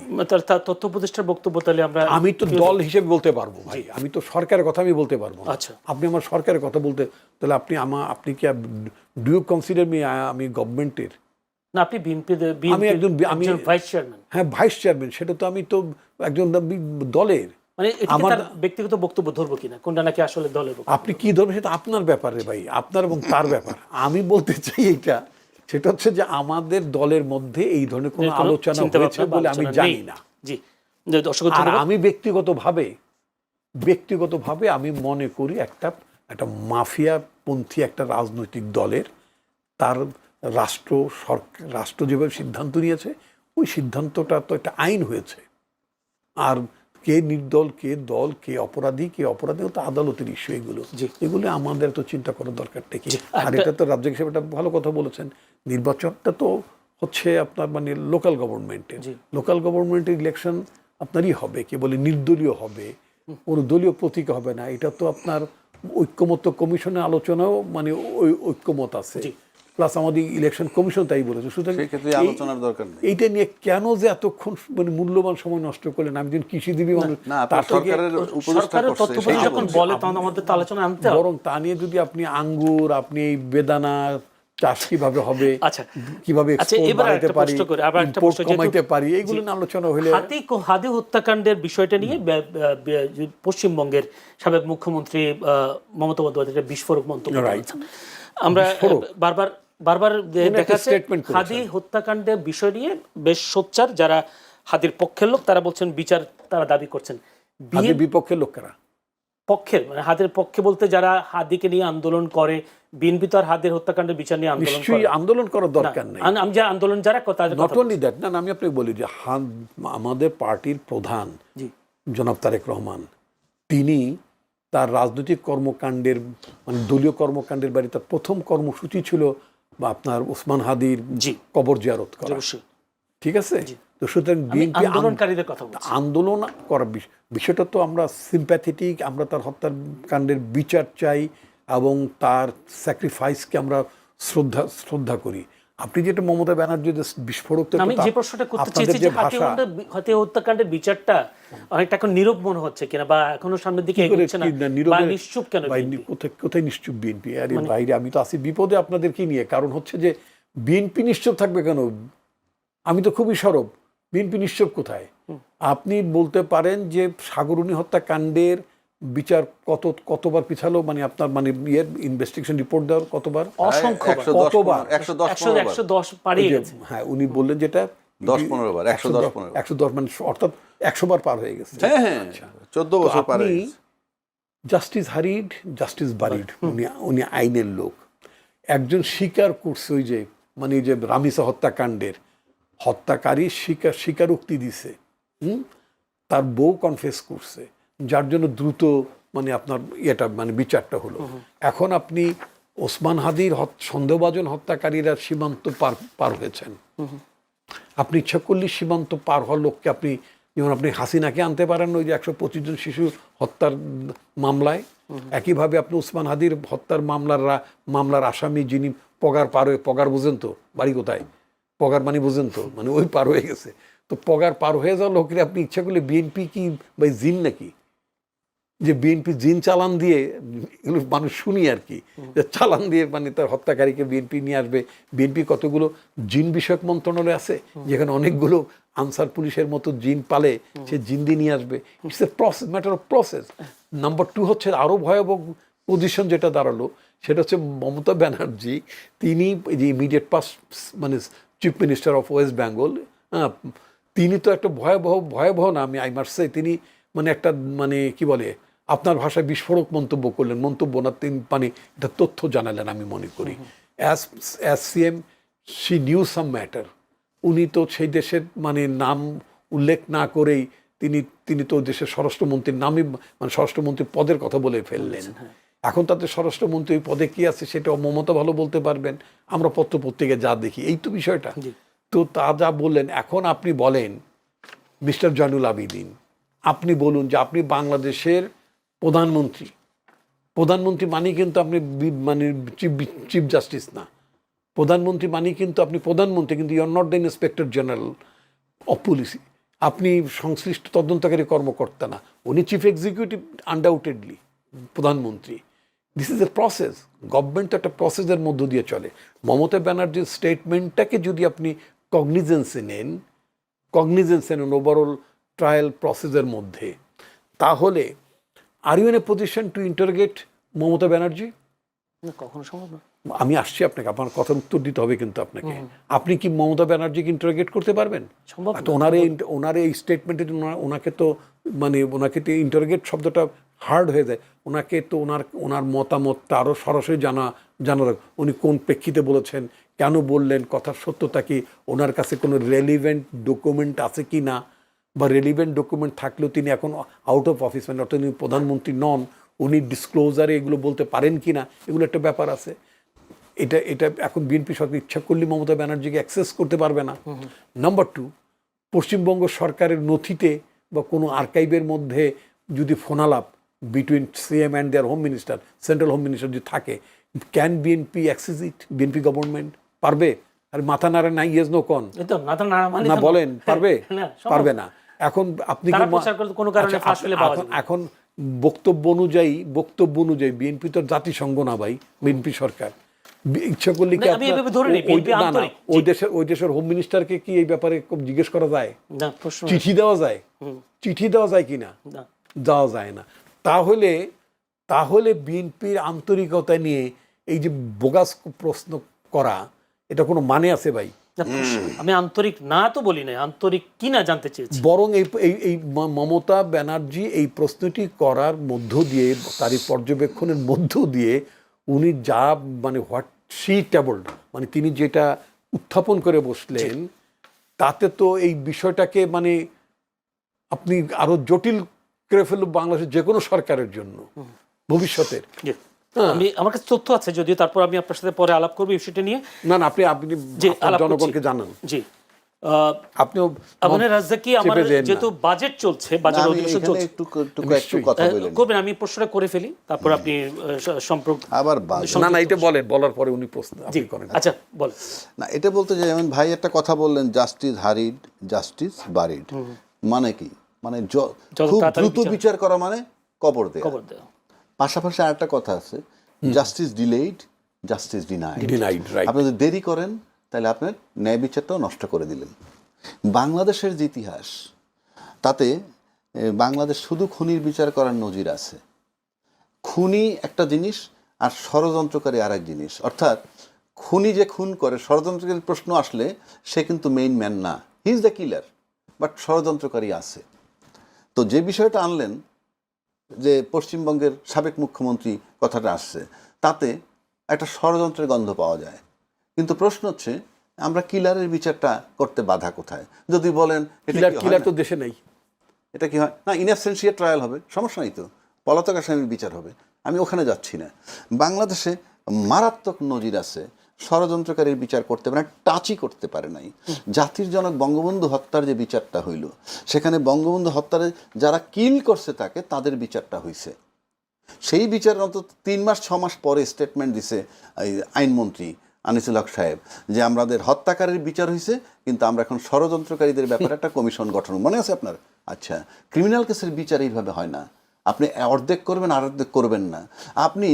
তার তথ্য উপদেষ্টার বক্তব্য তাহলে আমি তো দল হিসেবে বলতে পারবো ভাই, আমি তো সরকারের কথা আমি বলতে পারবো। আচ্ছা, আপনি আমার সরকারের কথা বলতে, তাহলে আপনি কি ডু ইউ কনসিডার মি আমি গভর্নমেন্টের? না, আপনি আমি একজন ভাইস চেয়ারম্যান। হ্যাঁ, ভাইস চেয়ারম্যান, সেটা তো আমি তো একজন দলের। মানে আমার ব্যক্তিগত বক্তব্য ধরবো কিনা, কোনটা নাকি আসলে দলের বক্তব্য? আপনি কি ধরবেন সেটা আপনার ব্যাপারে ভাই, আপনার এবং তার ব্যাপার। আমি বলতে চাই সেটা হচ্ছে যে আমাদের দলের মধ্যে এই ধরনের কোনো আলোচনা হয়েছে বলে আমি জানি না। জি, আর আমি ব্যক্তিগতভাবে আমি মনে করি একটা মাফিয়াপন্থী একটা রাজনৈতিক দলের তার রাষ্ট্র যেভাবে সিদ্ধান্ত নিয়েছে, ওই সিদ্ধান্তটা তো একটা আইন হয়েছে। আর কে নির্দল, কে দল, কে অপরাধী তো আদালতের ইস্যু। এগুলো আমাদের তো চিন্তা করার দরকারটা কি? আর এটা তো রাজ্য হিসেবে একটা ভালো কথা বলেছেন, নির্বাচনটা তো হচ্ছে আপনার মানে লোকাল গভর্নমেন্টের ইলেকশন আপনারই হবে, কে বলে নির্দলীয় হবে, কোনো দলীয় প্রতীক হবে না। এটা তো আপনার ঐক্যমত্য কমিশনের আলোচনাও মানে ওই ঐক্যমত আছে, প্লাস আমাদের ইলেকশন কমিশন তাই বলেছে। সুতরাং আলোচনার দরকার নেই। এইটা নিয়ে কেন যে এতক্ষণ মানে মূল্যবান সময় নষ্ট করলেন? আমি একজন কৃষিজীবী মানুষ, সরকারের তথ্য যখন বলে তখন আমাদের তো আলোচনা আনতে হবে। বরং তা নিয়ে যদি আপনি আঙ্গুর, আপনি এই বেদানা চাষ কিভাবে হবে, কিভাবে কমাইতে পারি, এইগুলো নিয়ে আলোচনা হলে। হাদি হত্যাকাণ্ডের বিষয়টা নিয়ে পশ্চিমবঙ্গের সাবেক মুখ্যমন্ত্রী মমতা বন্দ্যোপাধ্যায় বিস্ফোরক মন্তব্য করেছেন। আমরা বারবার দেখা যাচ্ছে হাদি হত্যাকাণ্ডের বিষয় নিয়ে বেশ সোচ্চার যারা হাদির পক্ষের লোক, তারা বলছেন বিচার তারা দাবি করছেন। বিপক্ষের লোকেরা পক্ষের মানে হাদির পক্ষে বলতে যারা হাদিকে নিয়ে আন্দোলন করে, বিএনপি তো আর হাদির হত্যাকাণ্ডের বিচার নিয়ে আন্দোলন করার দরকার নেই। আমি যে আন্দোলন যারা নট অনলি দ্যাট, না আমি আপনাকে বলি যে আমাদের পার্টির প্রধান জনাব তারেক রহমান, তিনি তার রাজনৈতিক কর্মকাণ্ডের মানে দলীয় কর্মকাণ্ডের বাইরে তার প্রথম কর্মসূচি ছিল বা আপনার ওসমান হাদির কবর জিয়ারত করা। ঠিক আছে, তো সুতরাং বিএনপি আন্দোলনকারীদের কথা বলছি, আন্দোলন করার বিষয়টা তো আমরা সিম্প্যাথেটিক, আমরা তার হত্যাকাণ্ডের বিচার চাই এবং তার স্যাক্রিফাইসকে আমরা শ্রদ্ধা করি। আপনি যেটা মমতা ব্যানার্জি বিস্ফোরক, আমি যে প্রশ্নটা করতে চেয়েছি যে হাতিয়া হত্যাকাণ্ডের বিচারটা অনেকটা এখন নীরব মনে হচ্ছে কিনা, বা এখনো সামনের দিকে এগোচ্ছে না, বা নিশ্চুপ কেন কোথায় নিশ্চুপ বিএনপি? আরে বাইরে আমি তো আছি বিপদে আপনাদের কি নিয়ে। কারণ হচ্ছে যে বিএনপি নিশ্চুপ থাকবে কেন? আমি তো খুবই সরব, বিএনপি নিশ্চুপ কোথায়? আপনি বলতে পারেন যে সাগরুনি হত্যাকাণ্ডের বিচার কতবার পিছালো, মানে আপনার মানে ইনভেস্টিগেশন রিপোর্ট দেওয়ার কতবার? অসংখ্য 110 পারিয়ে গেছে। হ্যাঁ, উনি বললেন যেটা 10-15 বার, 110 মানে অর্থাৎ 100 বার পার হয়ে গেছে। হ্যাঁ, 14 বছর পার হয়ে গেছে। Justice হারিড, justice buried. উনি আইনের লোক। একজন স্বীকার করছে, ওই যে মানে যে রামিসা হত্যাকাণ্ডের হত্যাকারী স্বীকারোক্তি দিছে, তার বউ কনফেস করছে, যার জন্য দ্রুত মানে আপনার এটা মানে বিচারটা হলো। এখন আপনি ওসমান হাদির সন্দেহভাজন হত্যাকারীরা সীমান্ত পার হয়েছেন, আপনি ইচ্ছা করলে সীমান্ত পার হওয়ার লোককে আপনি, যেমন আপনি হাসিনাকে আনতে পারেন ওই যে 125 জন শিশু হত্যার মামলায়, একইভাবে আপনি ওসমান হাদির হত্যার মামলার আসামি যিনি পগার বুঝেন তো, বাড়ি কোথায়, পগার মানে বুঝেন তো, মানে ওই পার হয়ে গেছে। তো পগার পার হয়ে যাওয়া লোকের আপনি ইচ্ছা করলে, বিএনপি কি ভাই জিন নাকি যে বিএনপি জিন চালান দিয়ে, এগুলো মানুষ শুনি আর কি, চালান দিয়ে মানে তার হত্যাকারীকে বিএনপি নিয়ে আসবে? বিএনপি কতগুলো জিন বিষয়ক মন্ত্রণালয় আছে যেখানে অনেকগুলো আনসার পুলিশের মতো জিন পালে, সে জিন দিয়ে নিয়ে আসবে। It's a process, matter of process. Number 2 হচ্ছে আরো ভয়াবহ পজিশন যেটা দাঁড়ালো, সেটা হচ্ছে মমতা ব্যানার্জি, তিনি যে ইমিডিয়েট পাস্ট মানে chief minister of West Bengal, তিনি তো একটা ভয়াবহ না, আমি আই মাস্ট সে, তিনি মানে একটা মানে কি বলে, আপনার ভাষায় বিস্ফোরক মন্তব্য করলেন, মন্তব্য না, তিনি মানে এটা তথ্য জানালেন আমি মনে করি। As CM she new some matter. উনি তো সেই দেশের মানে নাম উল্লেখ না করেই তিনি তো দেশের স্বরাষ্ট্রমন্ত্রীর নামই মানে স্বরাষ্ট্রমন্ত্রীর পদের কথা বলে ফেললেন। এখন তাদের স্বরাষ্ট্রমন্ত্রী ওই পদে কি আছে সেটা মমতা ভালো বলতে পারবেন, আমরা পত্রপত্রিকায় যা দেখি, এই তো বিষয়টা। তো তা যা বললেন, এখন আপনি বলেন মিস্টার জয়নুল আবেদিন, আপনি বলুন যে আপনি বাংলাদেশের প্রধানমন্ত্রী মানে কিন্তু আপনি মানে চিফ জাস্টিস না, প্রধানমন্ত্রী মানে কিন্তু আপনি প্রধানমন্ত্রী, কিন্তু you are not the inspector general of police. আপনি সংশ্লিষ্ট তদন্তকারী কর্মকর্তা না, উনি চিফ এক্সিকিউটিভ আনডাউটেডলি প্রধানমন্ত্রী। This is a process, government একটা প্রসেসের মধ্য দিয়ে চলে। মমতা ব্যানার্জির স্টেটমেন্টটাকে যদি আপনি কগনিজেন্সে নেন ওভারঅল ট্রায়াল প্রসেসের মধ্যে, তাহলে are you in a position to interrogate Mamata Banerjee? কখনো সম্ভব না। আমি আসছি আপনাকে, আপনার কথার উত্তর দিতে হবে কিন্তু আপনাকে। আপনি কি মমতা ব্যানার্জিকে ইন্টারোগেট করতে পারবেন? সম্ভব তো ওনার এই স্টেটমেন্টের জন্য ওনাকে তো ইন্টারোগেট শব্দটা হার্ড হয়ে যায়। ওনাকে তো ওনার মতামতটা আরও সরাসরি জানার, উনি কোন প্রেক্ষিতে বলেছেন, কেন বললেন, কথার সত্যতা কি, ওনার কাছে কোনো রেলিভেন্ট ডকুমেন্ট আছে কি না, বা রেলিভেন্ট ডকুমেন্ট থাকলেও তিনি এখন আউট অফ অফিস, মানে অর্থাৎ তিনি প্রধানমন্ত্রী নন, উনি ডিসক্লোজারে এগুলো বলতে পারেন কি না, এগুলো একটা ব্যাপার আছে। এটা এখন বিএনপি সরকার ইচ্ছা করলে মমতা ব্যানার্জিকে অ্যাক্সেস করতে পারবে না। নাম্বার 2, পশ্চিমবঙ্গ সরকারের নথিতে বা কোনো আর্কাইভের মধ্যে যদি ফোনালাপ between CM and their home minister, central home minister যদি থাকে, can BNP access it? BNP government পারবে? আর মাথা নাড়ে না, ইয়েস নো কন না বলেন, পারবে না। এখন আপনি এখন বক্তব্য অনুযায়ী বিএনপি তো জাতিসংঘ না ভাই, বিএনপি সরকার। ইচ্ছা করলে কি ওই দেশের হোম মিনিস্টারকে কি এই ব্যাপারে জিজ্ঞেস করা যায়? চিঠি দেওয়া যায় কিনা? দেওয়া যায় না। তাহলে বিএনপির আন্তরিকতা নিয়ে এই যে বোগাস প্রশ্ন করা, এটা কোনো মানে আছে ভাই? আমি আন্তরিক না তো বলি না, আন্তরিক কিনা জানতে চেয়েছি। বরং এই মমতা ব্যানার্জি এই প্রশ্নটি করার মধ্য দিয়ে, তারই পর্যবেক্ষণের মধ্য দিয়ে উনি যা মানে হোয়াট শি টেবলড, মানে তিনি যেটা উত্থাপন করে বসলেন, তাতে তো এই বিষয়টাকে মানে আপনি আরো জটিল করে ফেলল বাংলাদেশের যে কোনো সরকারের জন্য ভবিষ্যতের। আমার কাছে তথ্য আছে, যদিও তারপর আমি আপনার সাথে পরে আলাপ করবো এই বিষয়টা নিয়ে। না আপনি জনগণকে জানান। জি, আপনিও আমাদের রাজ্জাকি আমার চেপে দেন না। যেহেতু বাজেট চলছে, বাজেট আমি অধিবেশন এখানে চলছে, একটু কথা বলেন। করবেন, আমি প্রশ্নটা করে ফেলি, তারপর আপনি সম্পর্ক আবার বাজে। না না, এটা বলেন, বলার পরে উনি প্রশ্ন জি, আপনি করেন। আচ্ছা বল। না, এটা বলতে চাই, যেমন ভাই একটা কথা বললেন, জাস্টিস হারিড জাস্টিস বারিড, মানে কি, মানে যত খুব তাড়াতাড়ি দ্রুত বিচার করা মানে কবর দেয়া। খবর দেওয়া। পাশাপাশি আরেকটা কথা আছে, justice delayed justice denied. Denied, right. আপনি যদি দেরি করেন তাহলে আপনার ন্যায় বিচারটাও নষ্ট করে দিলেন। বাংলাদেশের যে ইতিহাস, তাতে বাংলাদেশ শুধু খুনির বিচার করার নজির আছে। খুনি একটা জিনিস আর ষড়যন্ত্রকারী আর এক জিনিস। অর্থাৎ খুনি যে খুন করে, ষড়যন্ত্রকারী প্রশ্ন আসলে সে কিন্তু মেইন ম্যান না, he is the killer, but ষড়যন্ত্রকারী আছে। তো যে বিষয়টা আনলেন, যে পশ্চিমবঙ্গের সাবেক মুখ্যমন্ত্রী কথাটা আসছে, তাতে একটা ষড়যন্ত্রের গন্ধ পাওয়া যায়। কিন্তু প্রশ্ন হচ্ছে, আমরা কিলারের বিচারটা করতে বাধা কোথায়? যদি বলেন এটা কি হয় কিলার না? তো দেশে নেই। এটা কি হয় না, ইনঅ্যাবসেন্সিয়া ট্রায়াল হবে, সমস্যা নেই তো, পলাতক আসামির বিচার হবে, আমি ওখানে যাচ্ছি না। বাংলাদেশে মারাত্মক নজির আছে, ষড়যন্ত্রকারীর বিচার করতে পারে না, টাচই করতে পারে নাই। জাতির জনক বঙ্গবন্ধু হত্যার যে বিচারটা হইল, সেখানে বঙ্গবন্ধু হত্যারে যারা কিল করছে তাকে, তাদের বিচারটা হইছে। সেই বিচার অন্তত 3 মাস 6 মাস পরে স্টেটমেন্ট দিছে এই আইনমন্ত্রী আনিসুল হক সাহেব, যে আমাদের হত্যাকারীর বিচার হয়েছে, কিন্তু আমরা এখন ষড়যন্ত্রকারীদের ব্যাপারে একটা কমিশন গঠন, মনে আছে আপনার? আচ্ছা, ক্রিমিনাল কেসের বিচার এইভাবে হয় না, আপনি অর্ধেক করবেন আর অর্ধেক করবেন না। আপনি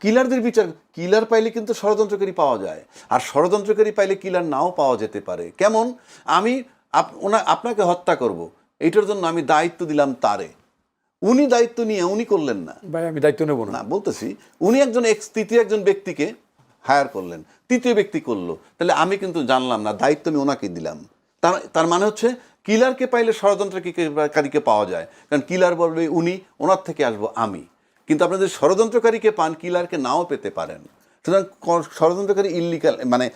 কিলারদের বিচার, কিলার পাইলে কিন্তু ষড়যন্ত্রকারী পাওয়া যায়, আর ষড়যন্ত্রকারী পাইলে কিলার নাও পাওয়া যেতে পারে। কেমন? আমি আপনাকে হত্যা করব, এইটার জন্য আমি দায়িত্ব দিলাম তারে, উনি দায়িত্ব নিয়ে উনি করলেন না। ভাই আমি দায়িত্ব নেব না। না, বলতেছি উনি একজন তৃতীয় একজন ব্যক্তিকে হায়ার করলেন, তৃতীয় ব্যক্তি করলো, তাহলে আমি কিন্তু জানলাম না, দায়িত্ব আমি ওনাকে দিলাম। তার মানে হচ্ছে কিলারকে পাইলে ষড়যন্ত্রকারীকে পাওয়া যায়, কারণ কিলার বলবে উনি, ওনার থেকে আসবো আমি। কিন্তু আপনি যদি ষড়যন্ত্রকারীকে পান, কিলারকে নাও পেতে পারেন। সুতরাং ষড়যন্ত্রকারী ইল্লিগাল, মানে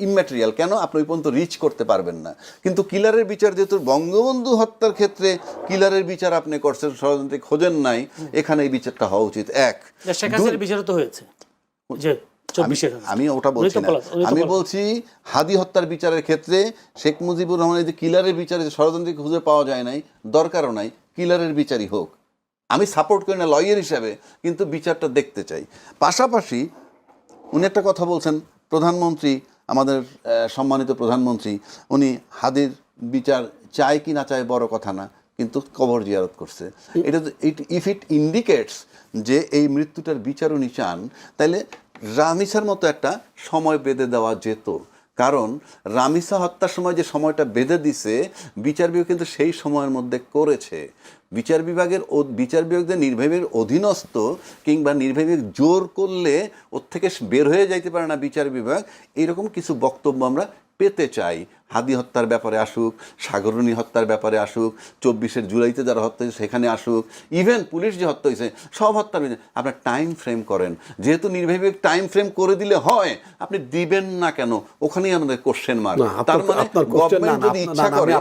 ইমম্যাটেরিয়াল, কেন আপনি ওই পর্যন্ত রিচ করতে পারবেন না। কিন্তু কিলারের বিচার, যেহেতু বঙ্গবন্ধু হত্যার ক্ষেত্রে কিলারের বিচার আপনি করছেন, ষড়যন্ত্রে খোঁজেন নাই, এখানে এই বিচারটা হওয়া উচিত। এক, শেখ হাসিনার বিচার তো হয়েছে যে 24-এর, আমি ওটা বলছি না, আমি বলছি হাদি হত্যার বিচারের ক্ষেত্রে শেখ মুজিবুর রহমানের যে কিলারের বিচারে ষড়যন্ত্রকে খুঁজে পাওয়া যায় নাই, দরকারও নাই, কিলারের বিচারই হোক। আমি সাপোর্ট করি না লয়ার হিসাবে, কিন্তু বিচারটা দেখতে চাই। পাশাপাশি উনি একটা কথা বলছেন, প্রধানমন্ত্রী, আমাদের সম্মানিত প্রধানমন্ত্রী, উনি হাদির বিচার চায় কি না চায় বড় কথা না, কিন্তু কবর জিয়ারত করছে। এটা ইফ ইট ইন্ডিকেটস যে এই মৃত্যুটার বিচার উনি চান, তাহলে রামিসার মতো একটা সময় বেঁধে দেওয়া যেত। কারণ রামিসা হত্যার সময় যে সময়টা বেঁধে দিছে, বিচার বিভাগ কিন্তু সেই সময়ের মধ্যে করেছে। বিচার বিভাগের নির্বাহী বিভাগের অধীনস্থ, কিংবা নির্বাহী বিভাগ জোর করলে ওর থেকে বের হয়ে যাইতে পারে না বিচার বিভাগ, এইরকম কিছু বক্তব্য আমরা পেতে চাই। হাদি হত্যার ব্যাপারে আসুক, সাগরণী হত্যার ব্যাপারে আসুক, 24শে জুলাইতে যারা হত্যা হয়েছে সেখানে আসুক, ইভেন পুলিশ যে হত্যা হয়েছে, সব হত্যার আপনার টাইম ফ্রেম করেন। যেহেতু নির্বাহী বিভাগ টাইম ফ্রেম করে দিলে হয়, আপনি দিবেন না কেন? ওখানেই আমাদের কোশ্চেন মার্ক। তার মানে গভর্নমেন্ট যদি ইচ্ছা করে,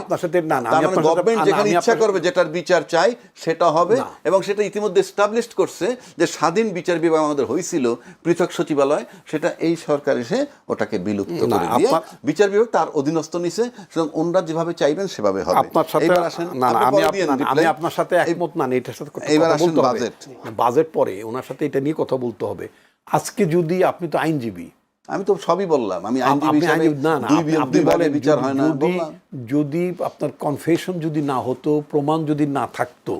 তার মানে গভর্নমেন্ট যেখানে ইচ্ছা করবে, যেটার বিচার চাই সেটা হবে। এবং সেটা ইতিমধ্যে এস্টাবলিশ করছে যে স্বাধীন বিচার বিভাগ আমাদের হয়েছিল, পৃথক সচিবালয়, সেটা এই সরকার এসে ওটাকে বিলুপ্ত করে দিয়ে বিচার বিভাগ তার অধীনস্থ নিছে। সুতরাং ওনারা যেভাবে চাইবেন সেভাবে হবে। আপনার সাথে আমি আপনার সাথে একমত না, এটার সাথে বাজেট পরে ওনার সাথে এটা নিয়ে কথা বলতে হবে। আজকে যদি আপনি তো আইনজীবী, আমি তো সবই বললাম, আমি আইনজীবী হিসেবে দুই ভাগে বিচার হয় না বললাম। যদি আপনার কনফেশন যদি না হতো, প্রমাণ যদি না থাকতো,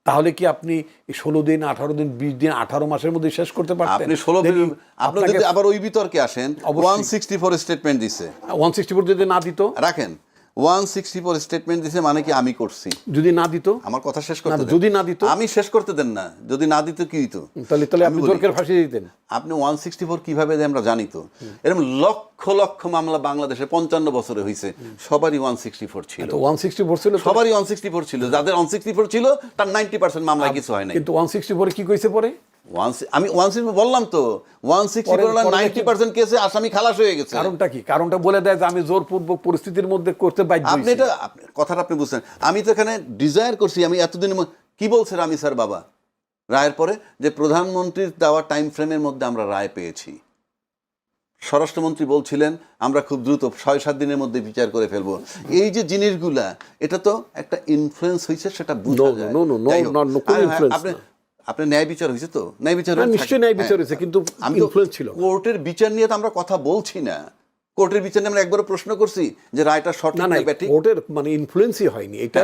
তাহলে কি আপনি 16 দিন, 18 দিন, 20 দিন, 18 মাসের মধ্যে শেষ করতে পারতেন? আপনি 16 দিন, আপনি যদি আবার ওই বিতর্কে আসেন, 164 স্টেটমেন্ট দিছে, 164 যদি না দিত, রাখেন 164 স্টেটমেন্ট দিছে, মানে কি আমি করছি? যদি না দিত, আমার কথা শেষ করতে দেন। যদি না দিত, আমি শেষ করতে দেন না। যদি না দিত কি হইতো? তাহলে আপনি জোরকের ফাঁসি দিতেন। আপনি 164 কিভাবে দেয় আমরা জানি তো। এরকম লক্ষ লক্ষ মামলা বাংলাদেশে 55 বছরে হয়েছে, সবারই 164 ছিল। 164 ছিল, সবারই 164 ছিল। যাদের 164 ছিল তার 90% মামলায় কিছু হয় না। কিন্তু 164 কি কইছে পরে? আমি 164 বললাম তো, 164 90% কেসে আসামি খালাস হয়ে গেছে। কারণটা কি? কারণটা বলে দেয় যে আমি জোরপূর্বক পরিস্থিতির মধ্যে করতে বাধ্য হইছি। আপনি এটা কথাটা আপনি বুঝছেন। আমি তো এখানে ডিজায়ার করছি, আমি এতদিন কি বলছে রামি স্যার বাবা রায়ের পরে, যে প্রধানমন্ত্রীর দেওয়া টাইম ফ্রেমের মধ্যে আমরা রায় পেয়েছি। স্বরাষ্ট্রমন্ত্রী বলছিলেন আমরা খুব দ্রুত 6-7 দিনের মধ্যে বিচার করে ফেলবো। এই যে জিনিসগুলা, এটা তো একটা ইনফ্লুয়েন্স হয়েছে, সেটা বোঝা যায়। যাই হোক, আপনার ন্যায় বিচার হয়েছে তো? ন্যায় বিচার নিশ্চয়ই ন্যায় বিচার হয়েছে, কিন্তু ইনফ্লুয়েন্স ছিল। কোর্টের বিচার নিয়ে তো আমরা কথা বলছি না। কোর্টের বিচার নিয়ে আমরা একবারও প্রশ্ন করছি যে রায়টা সঠিক না ব্যাঠিক? কোর্টের মানে ইনফ্লুয়েন্সই হয়নি এটা।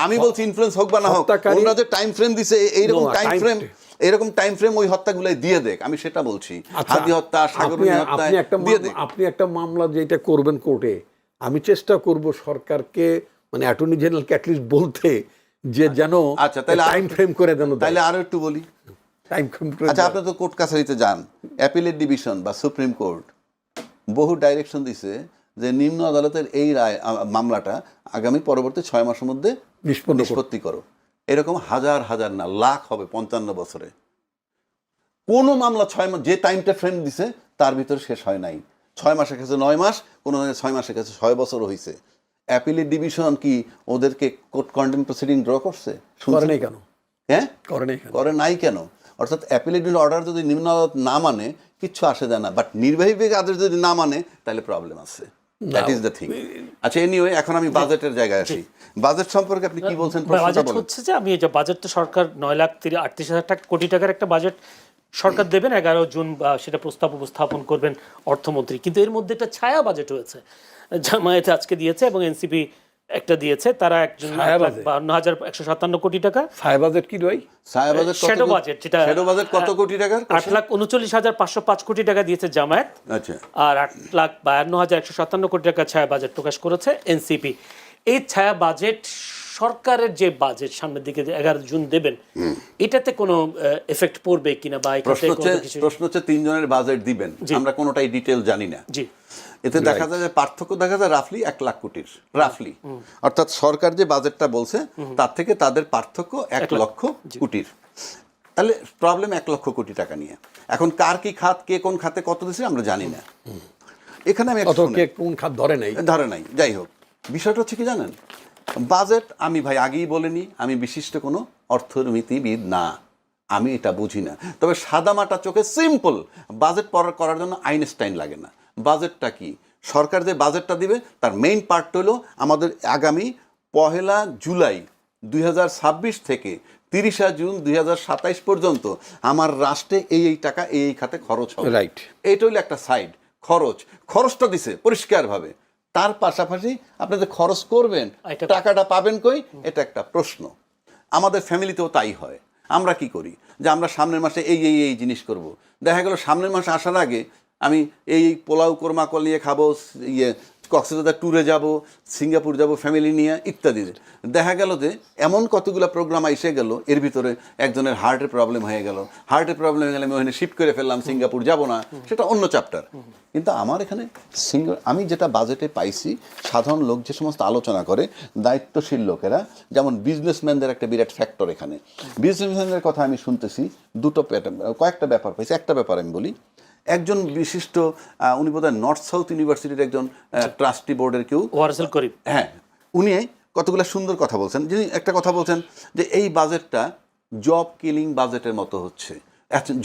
আমি বলছি ইনফ্লুয়েন্স হোক বা না হোক, ওনারা যে টাইম ফ্রেম দিছে, এইরকম টাইম ফ্রেম ওই হত্যাগুলাই দিয়ে দেখ, আমি সেটা বলছি। হাতি হত্যা, সাগরনী হত্যা দিয়ে দেখ। আপনি একটা মামলা যেটা করবেন কোর্টে, আমি চেষ্টা করব সরকারকে, মানে অ্যাটর্নি জেনারেলকে অ্যাটলিস্ট বলতে যে যেন টাইম ফ্রেম করে দেন। তাইলে আরো একটু বলি, টাইম ফ্রেম। আচ্ছা, আপনি তো কোর্ট কাছারিতে যান, অ্যাপিলেট ডিভিশন বা সুপ্রিম কোর্ট বহু ডাইরেকশন দিছে যে নিম্ন আদালতের এই রায় মামলাটা আগামী পরবর্তী 6 মাসের মধ্যে নিষ্পত্তি করো। এরকম হাজার হাজার না, লাখ হবে 55 বছরে। কোন মামলা 6 মাস যে টাইমটা ফ্রেম দিছে তার ভিতরে শেষ হয় নাই। 6 মাসের কাছে 9 মাস, কোনো 6 মাসের কাছে 6 বছরও হয়েছে। অ্যাপিলেট ডিভিশন কি ওদেরকে কোর্ট কন্টেম্প প্রসিডিং ড্র করছে? করে নাই কেন? হ্যাঁ, করে নাই কেন? অর্থাৎ অ্যাপিলেট অর্ডার যদি নিম্ন আদালত না মানে কিচ্ছু আসে যায় না, বাট নির্বাহী বিভাগ আদেশ যদি না মানে তাহলে প্রবলেম আছে। That is the thing. আচ্ছা, এনিওয়ে, এখন আমি বাজেটের জায়গায় আসি। বাজেট সম্পর্কে আপনি কি বলছেন? বাজেট হচ্ছে যে আমি যে বাজেটটা সরকার 9,38,000 কোটি টাকার একটা বাজেট সরকার দেবেন, 11 জুন সেটা প্রস্তাব উপস্থাপন করবেন অর্থমন্ত্রী। কিন্তু এর মধ্যে একটা ছায়া বাজেট হয়েছে, জামায়াত আজকে দিয়েছে এবং এনসিপি একটা দিয়েছে, তারা একজন 52,157 কোটি টাকা। ছায়া বাজেট কি ভাই? ছায়া বাজেট, শ্যাডো বাজেট, যেটা শ্যাডো বাজেট কত কোটি টাকার? 8,39,505 কোটি টাকা দিয়েছে জামায়াত। আচ্ছা, আর 8,52,157 কোটি টাকা ছায়া বাজেট প্রকাশ করেছে এনসিপি। এই ছায়া বাজেট সরকারের যে বাজেট সামনের দিকে 11 জুন দেবেন, এটাতে কোনো এফেক্ট পড়বে কিনা? বা প্রশ্ন হচ্ছে 3 জনের বাজেট দিবেন, আমরা কোনোটাই ডিটেল জানি না। জি, এতে দেখা যায় যে পার্থক্য দেখা যায় রাফলি 1 লাখ কোটির, রাফলি। অর্থাৎ সরকার যে বাজেটটা বলছে তার থেকে তাদের পার্থক্য 1 লক্ষ কোটির। তাহলে প্রবলেম 1 লক্ষ কোটি টাকা নিয়ে। এখন কার কি খাত, কে কোন খাতে কত দিচ্ছে আমরা জানি না। এখানে আমি কোন খাত ধরে নাই। যাই হোক, বিষয়টা হচ্ছে কি জানেন, বাজেট আমি ভাই আগেই বলিনি, আমি বিশিষ্ট কোনো অর্থনীতিবিদ না, আমি এটা বুঝি না। তবে সাদামাটা চোখে সিম্পল বাজেট করার জন্য আইনস্টাইন লাগে না। বাজেটটা কি? সরকার যে বাজেটটা দিবে তার মেইন পার্ট হলো আমাদের আগামী 1 জুলাই 2026 থেকে 30 জুন 2027 পর্যন্ত আমার রাষ্ট্রে এই টাকা এই খাতে খরচ হবে। রাইট, এইটা হলো একটা সাইড। খরচটা দিছে পরিষ্কারভাবে। তার পাশাপাশি আপনি যে খরচ করবেন টাকাটা পাবেন কই, এটা একটা প্রশ্ন। আমাদের ফ্যামিলিতেও তাই হয়। আমরা কি করি যে আমরা সামনের মাসে এই জিনিস করব। দেখা গেল সামনের মাসে আসার আগে আমি এই পোলাও কোরমা নিয়ে খাবো, কক্সবাজার ট্যুরে যাব, সিঙ্গাপুর যাব ফ্যামিলি নিয়ে ইত্যাদি। দেখা গেল যে এমন কতগুলো প্রোগ্রাম এসে গেল, এর ভিতরে একজনের হার্টের প্রবলেম হয়ে গেল। হার্টের প্রবলেম হয়ে গেলে আমি ওখানে শিফট করে ফেললাম, সিঙ্গাপুর যাব না, সেটা অন্য চ্যাপ্টার। কিন্তু আমার এখানে আমি যেটা বাজেটে পাইছি, সাধারণ লোক যে সমস্ত আলোচনা করে, দায়িত্বশীল লোকেরা, যেমন বিজনেসম্যানদের একটা বিরাট ফ্যাক্টর এখানে। বিজনেসম্যানদের কথা আমি শুনতেছি কয়েকটা ব্যাপার পাইছি। একটা ব্যাপার আমি বলি, একজন বিশিষ্ট, উনি বোধহয় নর্থ সাউথ ইউনিভার্সিটির একজন ট্রাস্টি বোর্ডের কেউ, হ্যাঁ, উনি কতগুলো সুন্দর কথা বলছেন। যিনি একটা কথা বলছেন যে এই বাজেটটা জব কিলিং বাজেটের মতো হচ্ছে।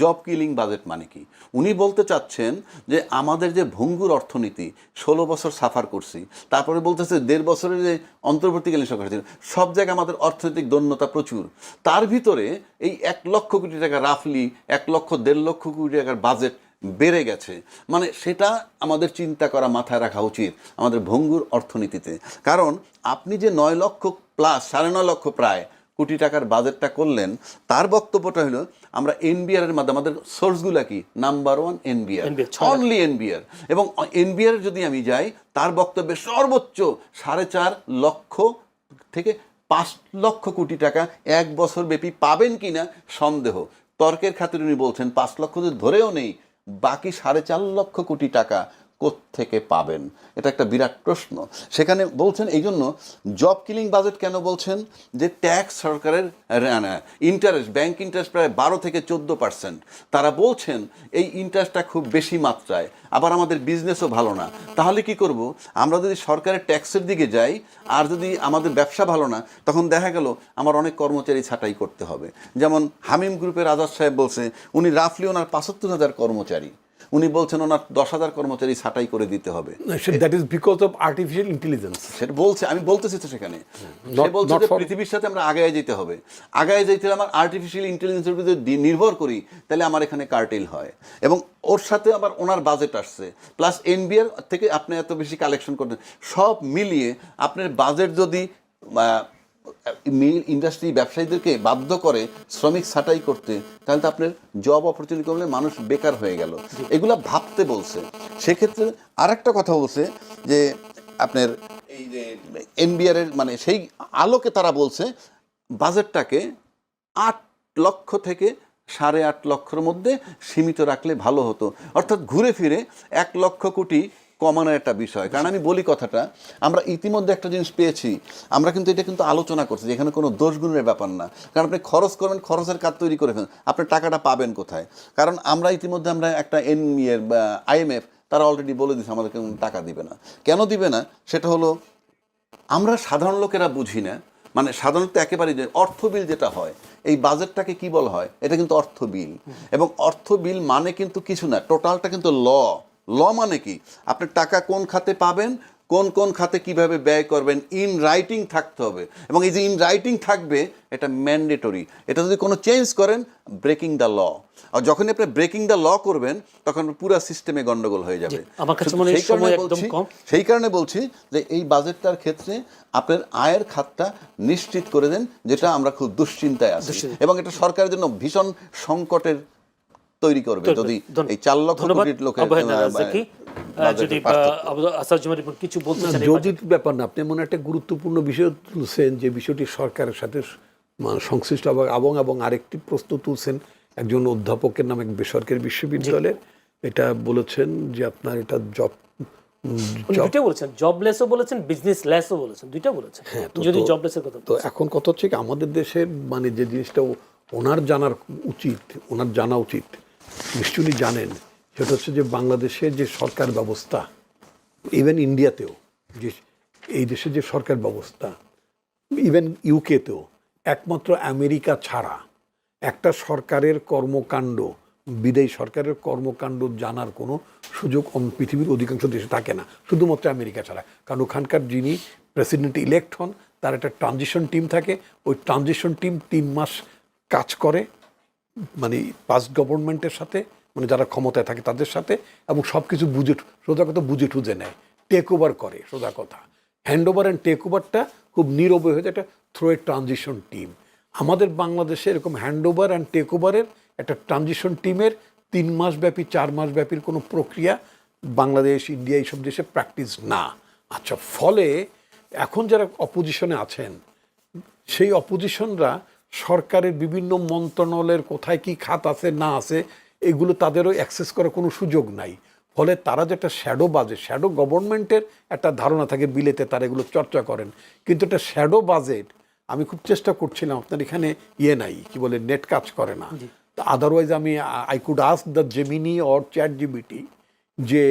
জব কিলিং বাজেট মানে কি? উনি বলতে চাচ্ছেন যে আমাদের যে ভঙ্গুর অর্থনীতি, 16 বছর সাফার করছি, তারপরে বলতেছে 1.5 বছরের যে অন্তর্বর্তীকালীন সরকার ছিল, সব জায়গায় আমাদের অর্থনৈতিক দৈন্যতা প্রচুর। তার ভিতরে এই 1 লক্ষ কোটি টাকা, রাফলি 1-1.5 লক্ষ কোটি টাকার বাজেট বেড়ে গেছে। মানে সেটা আমাদের চিন্তা করা, মাথায় রাখা উচিত আমাদের ভঙ্গুর অর্থনীতিতে। কারণ আপনি যে 9 লক্ষ প্লাস 9.5 লক্ষ প্রায় কোটি টাকার বাজেটটা করলেন, তার বক্তব্যটা হলো আমরা এনবিআর এর মাধ্যমে, আমাদের সোর্সগুলো কি, নাম্বার 1 এনবিআর, অনলি এনবিআর। এবং এনবিআর যদি আমি যাই, তার বক্তব্যে সর্বোচ্চ 4.5 লক্ষ থেকে 5 লক্ষ কোটি টাকা 1 বছর ব্যাপী পাবেন কিনা সন্দেহ। তর্কের খাতিরে উনি বলছেন 5 লক্ষ যদি ধরেও নেই, বাকি 4.5 লক্ষ কোটি টাকা কোত্থেকে পাবেন? এটা একটা বিরাট প্রশ্ন। সেখানে বলছেন এই জন্য জব কিলিং বাজেট কেন বলছেন, যে ট্যাক্স সরকারের ইন্টারেস্ট, ব্যাংক ইন্টারেস্ট প্রায় 12 থেকে 14%। তারা বলছেন এই ইন্টারেস্টটা খুব বেশি মাত্রায়, আবার আমাদের বিজনেসও ভালো না। তাহলে কি করব? আমরা যদি সরকারের ট্যাক্সের দিকে যাই, আর যদি আমাদের ব্যবসা ভালো না, তখন দেখা গেল আমার অনেক কর্মচারী ছাঁটাই করতে হবে। যেমন হামিম গ্রুপের আজাদ সাহেব বলছে, উনি রাফলি ওনার 75,000 কর্মচারী, উনি বলছেন ওনার 10,000 কর্মচারী ছাঁটাই করে দিতে হবে। That is because of artificial intelligence. সেটা বলছে, আমি বলতেছি তো সেখানে সে বলছে যে পৃথিবীর সাথে আমরা আগায় যেতে হবে, আগায় যেতে হলে আমার আর্টিফিশিয়াল ইন্টেলিজেন্সের উপর যদি নির্ভর করি তাহলে আমার এখানে কার্টেল হয়। এবং ওর সাথে আবার ওনার বাজেট আসছে, প্লাস এনবিআর থেকে আপনি এত বেশি কালেকশন করতেন, সব মিলিয়ে আপনার বাজেট যদি মিল ইন্ডাস্ট্রি ব্যবসায়ীদেরকে বাধ্য করে শ্রমিক ছাঁটাই করতে, তাহলে তো আপনার জব অপরচুনিটি কমলে মানুষ বেকার হয়ে গেল। এগুলা ভাবতে বলছে। সেক্ষেত্রে আরেকটা কথা বলছে যে আপনার এই যে এনবিআর এর মানে সেই আলোকে তারা বলছে বাজেটটাকে 8 লক্ষ থেকে 8.5 লক্ষের মধ্যে সীমিত রাখলে ভালো হতো, অর্থাৎ ঘুরে ফিরে 1 লক্ষ কোটি কমানোর একটা বিষয়। কারণ আমি বলি কথাটা, আমরা ইতিমধ্যে একটা জিনিস পেয়েছি, আমরা কিন্তু এটা কিন্তু আলোচনা করছি যে এখানে কোনো দোষ গুণের ব্যাপার না। কারণ আপনি খরচ করবেন, খরচের কাজ তৈরি করে ফেলেন, আপনি টাকাটা পাবেন কোথায়? কারণ আমরা ইতিমধ্যে আমরা একটা আইএমএফ তারা অলরেডি বলে দিচ্ছে আমাদেরকে টাকা দিবে না। কেন দিবে না? সেটা হলো আমরা সাধারণ লোকেরা বুঝি না। মানে সাধারণত একেবারে যে অর্থ বিল যেটা হয়, এই বাজেটটাকে কি বলা হয়? এটা কিন্তু অর্থ বিল। এবং অর্থ বিল মানে কিন্তু কিছু না, টোটালটা কিন্তু ল মানে কি? আপনি টাকা কোন খাতে পাবেন, কোন কোন খাতে কিভাবে ব্যয় করবেন, ইন রাইটিং থাকতে হবে। এবং এই যে ইন রাইটিং থাকবে এটা ম্যান্ডেটরি। এটা যদি কোনো চেঞ্জ করেন, ব্রেকিং দ্য ল। আর যখন আপনি ব্রেকিং দ্য ল করবেন তখন পুরো সিস্টেমে গন্ডগোল হয়ে যাবে। আমার কাছে মনে হয় সময় একদম কম। সেই কারণে বলছি যে এই বাজেটটার ক্ষেত্রে আপনার আয়ের খাতটা নিশ্চিত করে দেন, যেটা আমরা খুব দুশ্চিন্তায় আছি, এবং এটা সরকারের জন্য ভীষণ সংকটের তৈরি করবে যদি এই 4 লক্ষ কোটি লোকের কিছু বলতে চান। যদি ব্যাপার না, আপনি এমন একটা গুরুত্বপূর্ণ বিষয় তুলছেন যে বিষয়টি সরকারের সাথে সংশ্লিষ্ট এবং আরেকটি প্রশ্ন তুলছেন একজন অধ্যাপকের নামে বেসরকারি বিশ্ববিদ্যালয়ের। এটা বলেছেন যে আপনার এটা দুইটা বলেছেন, জবলেসও বলেছেন, বিজনেসলেসও বলেছেন, দুইটা বলেছেন। যদি জবলেসের কথা, তো এখন কথা হচ্ছে কি, আমাদের দেশের মানে যে জিনিসটা ওনার জানা উচিত, নিশ্চয়ই জানেন, সেটা হচ্ছে যে বাংলাদেশের যে সরকার ব্যবস্থা, ইভেন ইন্ডিয়াতেও যে এই দেশের যে সরকার ব্যবস্থা, ইভেন ইউকেতেও, একমাত্র আমেরিকা ছাড়া একটা সরকারের কর্মকাণ্ড, বিদেশি সরকারের কর্মকাণ্ড জানার কোনো সুযোগ পৃথিবীর অধিকাংশ দেশে থাকে না, শুধুমাত্র আমেরিকা ছাড়া। কারণ ওখানকার যিনি প্রেসিডেন্ট ইলেক্ট হন তার একটা ট্রানজিশন টিম থাকে, ওই ট্রানজিশন টিম 3 মাস কাজ করে মানে পাস্ট গভর্নমেন্টের সাথে, মানে যারা ক্ষমতায় থাকে তাদের সাথে, এবং সব কিছু সোজা কথা বুঝে টুজে নেয়, টেক ওভার করে। সোজা কথা হ্যান্ড ওভার অ্যান্ড টেক ওভারটা খুব নীরবে হয়ে যায়, একটা থ্রো এ ট্রানজিশন টিম। আমাদের বাংলাদেশে এরকম হ্যান্ড ওভার অ্যান্ড টেক ওভারের একটা ট্রানজিশন টিমের 3 মাস ব্যাপী 4 মাস ব্যাপীর কোনো প্রক্রিয়া বাংলাদেশ, ইন্ডিয়া এইসব দেশে প্র্যাকটিস না। আচ্ছা, ফলে এখন যারা অপোজিশনে আছেন সেই অপোজিশনরা সরকারের বিভিন্ন মন্ত্রণালয়ের কোথায় কি খাত আছে না আছে এগুলো তাদেরও অ্যাক্সেস করার কোনো সুযোগ নাই। ফলে তারা যে একটা শ্যাডো গভর্নমেন্টের একটা ধারণা থাকে, বিলেতে তারা এগুলো চর্চা করেন, কিন্তু একটা শ্যাডো বাজেট আমি খুব চেষ্টা করছিলাম, আপনার এখানে নাই কি বলে নেট কাজ করে না। Otherwise I could ask the Gemini or chat GPT যে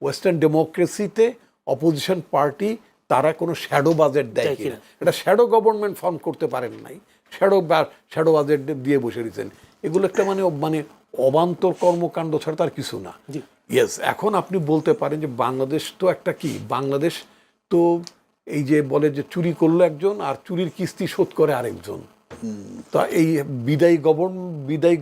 ওয়েস্টার্ন ডেমোক্রেসিতে অপোজিশন পার্টি তারা কোনো শ্যাডো বাজেট দেয় কিনা। এটা শ্যাডো গভর্নমেন্ট ফর্ম করতে পারেন নাই, শ্যাডো বাজেট দিয়ে বসে দিয়েছেন। এগুলো একটা মানে অবান্তর কর্মকাণ্ড ছাড়া তার কিছু না। ইয়েস, এখন আপনি বলতে পারেন যে বাংলাদেশ তো একটা কি, বাংলাদেশ তো এই যে বলে যে চুরি করলো একজন আর চুরির কিস্তি শোধ করে আরেকজন। তা এই বিদায়ী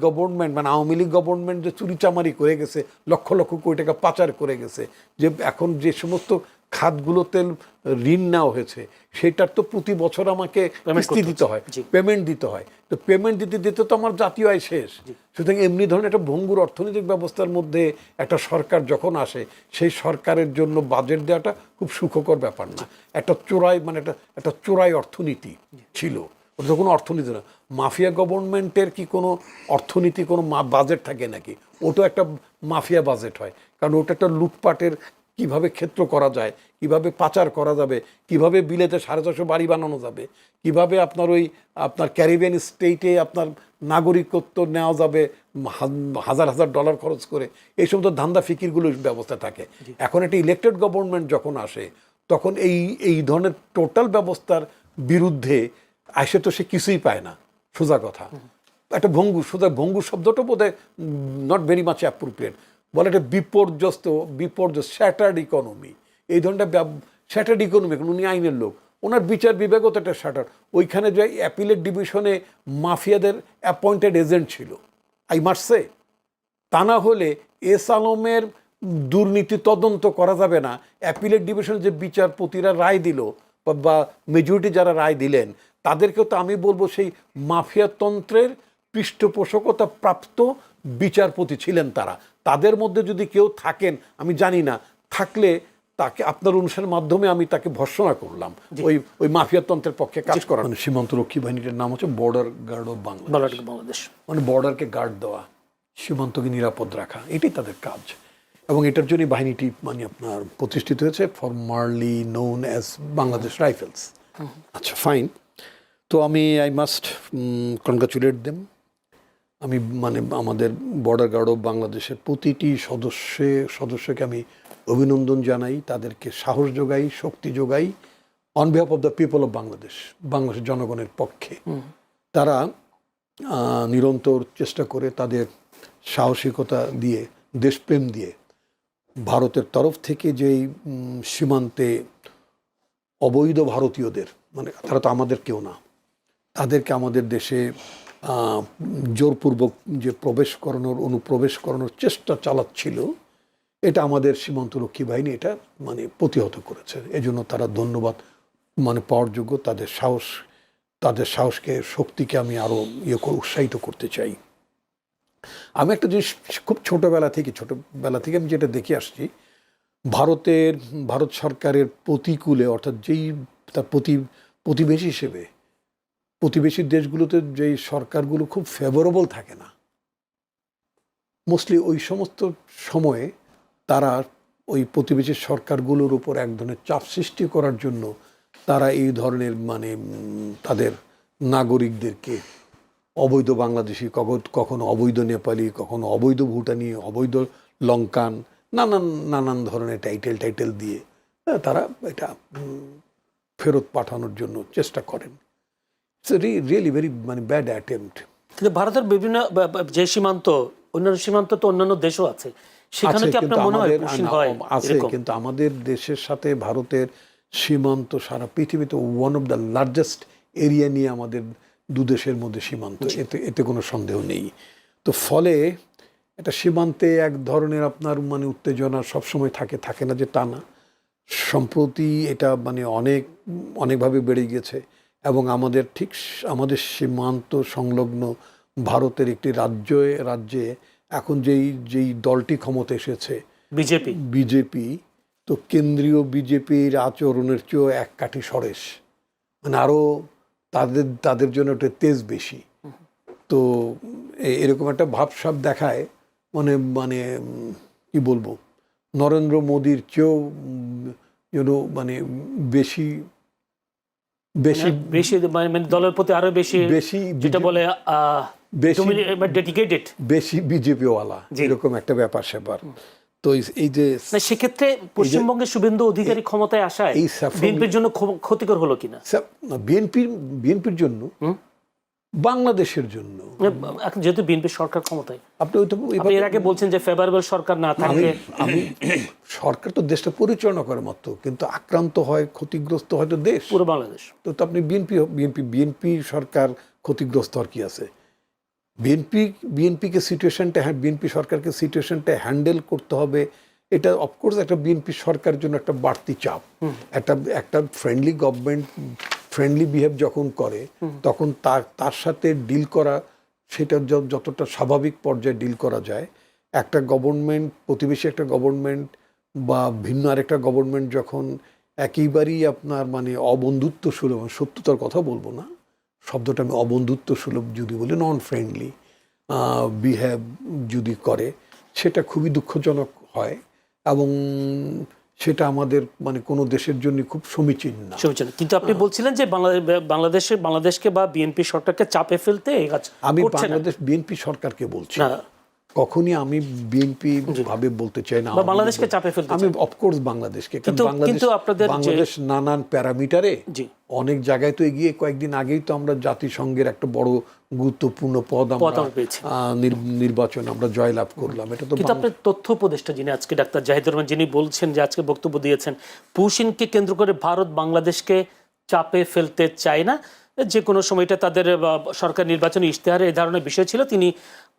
গভর্নমেন্ট মানে আওয়ামী লীগ গভর্নমেন্ট যে চুরি চামারি করে গেছে, লক্ষ লক্ষ কোটি টাকা পাচার করে গেছে, যে এখন যে সমস্ত খাতগুলোতে ঋণ নেওয়া হয়েছে সেটার তো প্রতি বছর আমাকে কিস্তি দিতে হয়, পেমেন্ট দিতে হয়। তো পেমেন্ট দিতে তো আমার জাতীয় আয় শেষ। সুতরাং এমনি ধরনের একটা ভঙ্গুর অর্থনৈতিক ব্যবস্থার মধ্যে একটা সরকার যখন আসে, সেই সরকারের জন্য বাজেট দেওয়াটা খুব সুখকর ব্যাপার না। একটা চোরাই অর্থনীতি ছিল, ওটা তো কোনো অর্থনীতি না। মাফিয়া গভর্নমেন্টের কি কোনো অর্থনীতি, কোনো বাজেট থাকে নাকি? ওটা একটা মাফিয়া বাজেট হয়, কারণ ওটা একটা লুটপাটের কিভাবে ক্ষেত্র করা যায়, কিভাবে পাচার করা যাবে, কিভাবে বিলেতে 450 বাড়ি বানানো যাবে, কিভাবে আপনার ক্যারিবিয়ান স্টেটে আপনার নাগরিকত্ব নেওয়া যাবে হাজার হাজার ডলার খরচ করে, এই সমস্ত ধান্দা ফিকিরগুলোর ব্যবস্থা থাকে। এখন একটা ইলেক্টেড গভর্নমেন্ট যখন আসে তখন এই ধরনের টোটাল ব্যবস্থার বিরুদ্ধে আসে তো সে কিছুই পায় না। সোজা কথা একটা ভঙ্গুর শব্দটা বোধহয় নট ভেরি মাচ অ্যাপ্রোপ্রিয়েট। বলে একটা বিপর্যস্ত শ্যাটার্ড ইকোনমি, এই ধরনের শ্যাটার্ড ইকোনমি। উনি আইনের লোক, ওনার বিচার বিভাগও তো একটা শ্যাটার। ওইখানে যে অ্যাপিলেট ডিভিশনে মাফিয়াদের অ্যাপয়েন্টেড এজেন্ট ছিল, আই মাস্ট সে। তা না হলে এস আলমের দুর্নীতি তদন্ত করা যাবে না। অ্যাপিলেট ডিভিশন যে বিচারপতিরা রায় দিল বা মেজরিটি যারা রায় দিলেন, তাদেরকেও তো আমি বলবো সেই মাফিয়াতন্ত্রের পৃষ্ঠপোষকতা প্রাপ্ত বিচারপতি ছিলেন তারা। তাদের মধ্যে যদি কেউ থাকেন, আমি জানি না, থাকলে তাকে আপনার অনুষ্ঠানের মাধ্যমে আমি তাকে ভর্ৎসনা করলাম ওই মাফিয়াতন্ত্রের পক্ষে কাজ করা। মানে সীমান্তরক্ষী বাহিনীর নাম হচ্ছে বর্ডার গার্ড অফ বাংলাদেশ, মানে বর্ডারকে গার্ড দেওয়া, সীমান্তকে নিরাপদ রাখা, এটাই তাদের কাজ। এবং এটার জন্য বাহিনীটি মানে আপনার প্রতিষ্ঠিত হয়েছে, formally known as Bangladesh rifles. আচ্ছা, ফাইন। তো আই মাস্ট কনগ্রাচুলেট দেম। আমি মানে আমাদের বর্ডার গার্ড অফ বাংলাদেশের প্রতিটি সদস্যকে আমি অভিনন্দন জানাই, তাদেরকে সাহস যোগাই, শক্তি যোগাই, on behalf of the people of বাংলাদেশের জনগণের পক্ষে। তারা নিরন্তর চেষ্টা করে তাদের সাহসিকতা দিয়ে, দেশপ্রেম দিয়ে, ভারতের তরফ থেকে যেই সীমান্তে অবৈধ ভারতীয়দের, মানে তারা তো আমাদের কেউ না, তাদেরকে আমাদের দেশে জোরপূর্বক যে অনুপ্রবেশ করানোর চেষ্টা চালাচ্ছিল, এটা আমাদের সীমান্তরক্ষী বাহিনী এটা মানে প্রতিহত করেছে। এজন্য তারা ধন্যবাদ মানে পাওয়ার যোগ্য। তাদের সাহসকে, শক্তিকে আমি আরও উৎসাহিত করতে চাই। আমি একটা জিনিস খুব ছোটবেলা থেকে আমি যেটা দেখে আসছি, ভারত সরকারের প্রতিকূলে, অর্থাৎ যেই তার প্রতিবেশী হিসেবে, প্রতিবেশী দেশগুলোতে যেই সরকারগুলো খুব ফেভারেবল থাকে না, মোস্টলি ওই সমস্ত সময়ে তারা ওই প্রতিবেশী সরকারগুলোর উপর এক ধরনের চাপ সৃষ্টি করার জন্য তারা এই ধরনের মানে তাদের নাগরিকদেরকে, অবৈধ বাংলাদেশি, কখনো অবৈধ নেপালি, কখনো অবৈধ ভুটানি, অবৈধ লঙ্কান, নানান ধরনের টাইটেল দিয়ে তারা এটা ফেরত পাঠানোর জন্য চেষ্টা করেন। ইটস রিয়েলি ভেরি মানে ব্যাড অ্যাটেম্পট। কিন্তু ভারতের বিভিন্ন যে সীমান্ত, অন্যান্য সীমান্ত তো অন্যান্য দেশও আছে, সেখানে কি আপনার মনে হয় পুশিং হয়? আছে, কিন্তু আমাদের দেশের সাথে ভারতের সীমান্ত সারা পৃথিবীতে one of the largest area নিয়ে আমাদের দু দেশের মধ্যে সীমান্ত, এতে কোনো সন্দেহ নেই। তো ফলে এটা সীমান্তে এক ধরনের আপনার মানে উত্তেজনা সবসময় থাকে না যে তা না। সম্প্রতি এটা মানে অনেকভাবে বেড়ে গেছে এবং আমাদের সীমান্ত সংলগ্ন ভারতের একটি রাজ্যে এখন যেই দলটি ক্ষমতা এসেছে, বিজেপি, তো কেন্দ্রীয় বিজেপির আচরণের চেয়েও এক কাঠি সরেস, মানে আরও তাদের জন্য একটা তেজ বেশি। তো এরকম একটা ভাবসাব দেখায়, মানে কি বলবো, নরেন্দ্র মোদীর চেয়েও মানে বেশি মানে দলের প্রতি আরো বেশি যেটা বলে ডেডিকেটেড, বেশি বিজেপিওয়ালা, এরকম একটা ব্যাপার স্যাপার। তো এই যে সেক্ষেত্রে পশ্চিমবঙ্গের শুভেন্দু অধিকারী ক্ষমতায় আসায় বিএনপির জন্য ক্ষতিকর হলো কিনা? বিএনপির জন্য, বাংলাদেশের জন্য, যেহেতু বিএনপি সরকার ক্ষমতায়, আপনি এর আগে বলছেন যে ফেভারেবল সরকার না থাকলে, আমি সরকার তো দেশটা পরিচালনা করে মাত্র, কিন্তু আক্রান্ত হয়, ক্ষতিগ্রস্ত হয় তো দেশ, পুরো বাংলাদেশ। তো আপনি বিএনপি সরকার ক্ষতিগ্রস্ত হওয়ার কি আছে? বিএনপি সরকারকে সিচুয়েশনটা হ্যান্ডেল করতে হবে। এটা অফকোর্স একটা বিএনপি সরকারের জন্য একটা বাড়তি চাপ। একটা ফ্রেন্ডলি গভর্নমেন্ট ফ্রেন্ডলি বিহেভ যখন করে, তখন তার সাথে ডিল করা, সেটা যতটা স্বাভাবিক পর্যায়ে ডিল করা যায়, একটা গভর্নমেন্ট, প্রতিবেশী একটা গভর্নমেন্ট বা ভিন্ন আরেকটা গভর্নমেন্ট যখন একেবারেই আপনার মানে অবন্ধুত্ব সুলভ, সত্যতার কথা বলবো না, শব্দটা আমি অবন্ধুত্ব সুলভ যদি বলি, নন ফ্রেন্ডলি বিহেভ যদি করে, সেটা খুবই দুঃখজনক হয় এবং সেটা আমাদের মানে কোনো দেশের জন্য খুব সমীচীন না। কিন্তু আপনি বলছিলেন যে বাংলাদেশকে বা বিএনপি সরকারকে চাপে ফেলতে আমি বিএনপি সরকারকে বলছি না, কখনই আমি বিএনপি ভাবে বলতে চাই না, বা বাংলাদেশকে চাপে ফেলতে আমি অফকোর্স বাংলাদেশকে, কারণ কিন্তু আপনাদের বাংলাদেশ নানান প্যারামিটারে জি অনেক জায়গায় তো এগিয়ে। কয়েকদিন আগেই তো আমরা জাতিসংঘের একটা বড় গুরুত্বপূর্ণ পদ আমরা পেয়েছি। নির্বাচন আমরা জয়লাভ করলাম। এটা তো কিন্তু আপনার তথ্য উপদেষ্টা যিনি আজকে ডাক্তার জাহিদুর রহমান, যিনি বলছেন যে আজকে বক্তব্য দিয়েছেন পুশিনকে কেন্দ্র করে ভারত বাংলাদেশকে চাপে ফেলতে চায় না, যে কোনো সময়টা তাদের সরকার নির্বাচনী ইশতেহারে এই ধরনের বিষয় ছিল, তিনি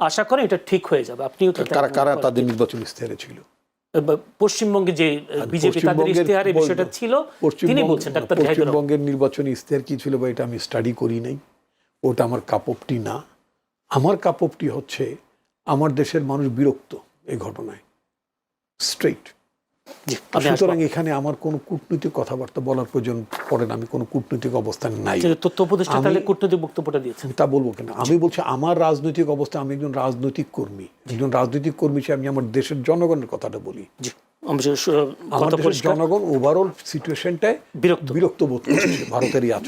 আশা করেন এটা ঠিক হয়ে যাবে। আপনিও কি কারা কারা তাদের নির্বাচন ইশতেহারে ছিল? পশ্চিমবঙ্গে যে বিজেপি তাদের ইশতেহারে বিষয়টা ছিল, তিনি বলছেন ডাক্তার জাহিদুর রহমান। পশ্চিমবঙ্গের নির্বাচনী ইশতেহার কি ছিল বা এটা আমি স্টাডি করি নাই, ওটা আমার কাপটি না। আমার কাপটি হচ্ছে আমার দেশের মানুষ বিরক্ত এই ঘটনায়, স্ট্রেইট। জি, আমি সুতরাং এখানে আমার কোনো কূটনৈতিক কথাবার্তা বলার প্রয়োজন পড়ে না, আমি কোনো কূটনৈতিক অবস্থান নাই। তথ্য উপদেষ্টা তাহলে কূটনৈতিক বক্তব্যটা দিয়েছেন, তা বলবো কেন? আমি বলছি আমার রাজনৈতিক অবস্থা, আমি একজন রাজনৈতিক কর্মী, একজন রাজনৈতিক কর্মী হিসেবে আমি আমার দেশের জনগণের কথাটা বলি। জি আমার দেশের জনগণ ওভারঅল সিচুয়েশনটায় বিরক্ত বোধ করছে ভারতের এই আচরণ।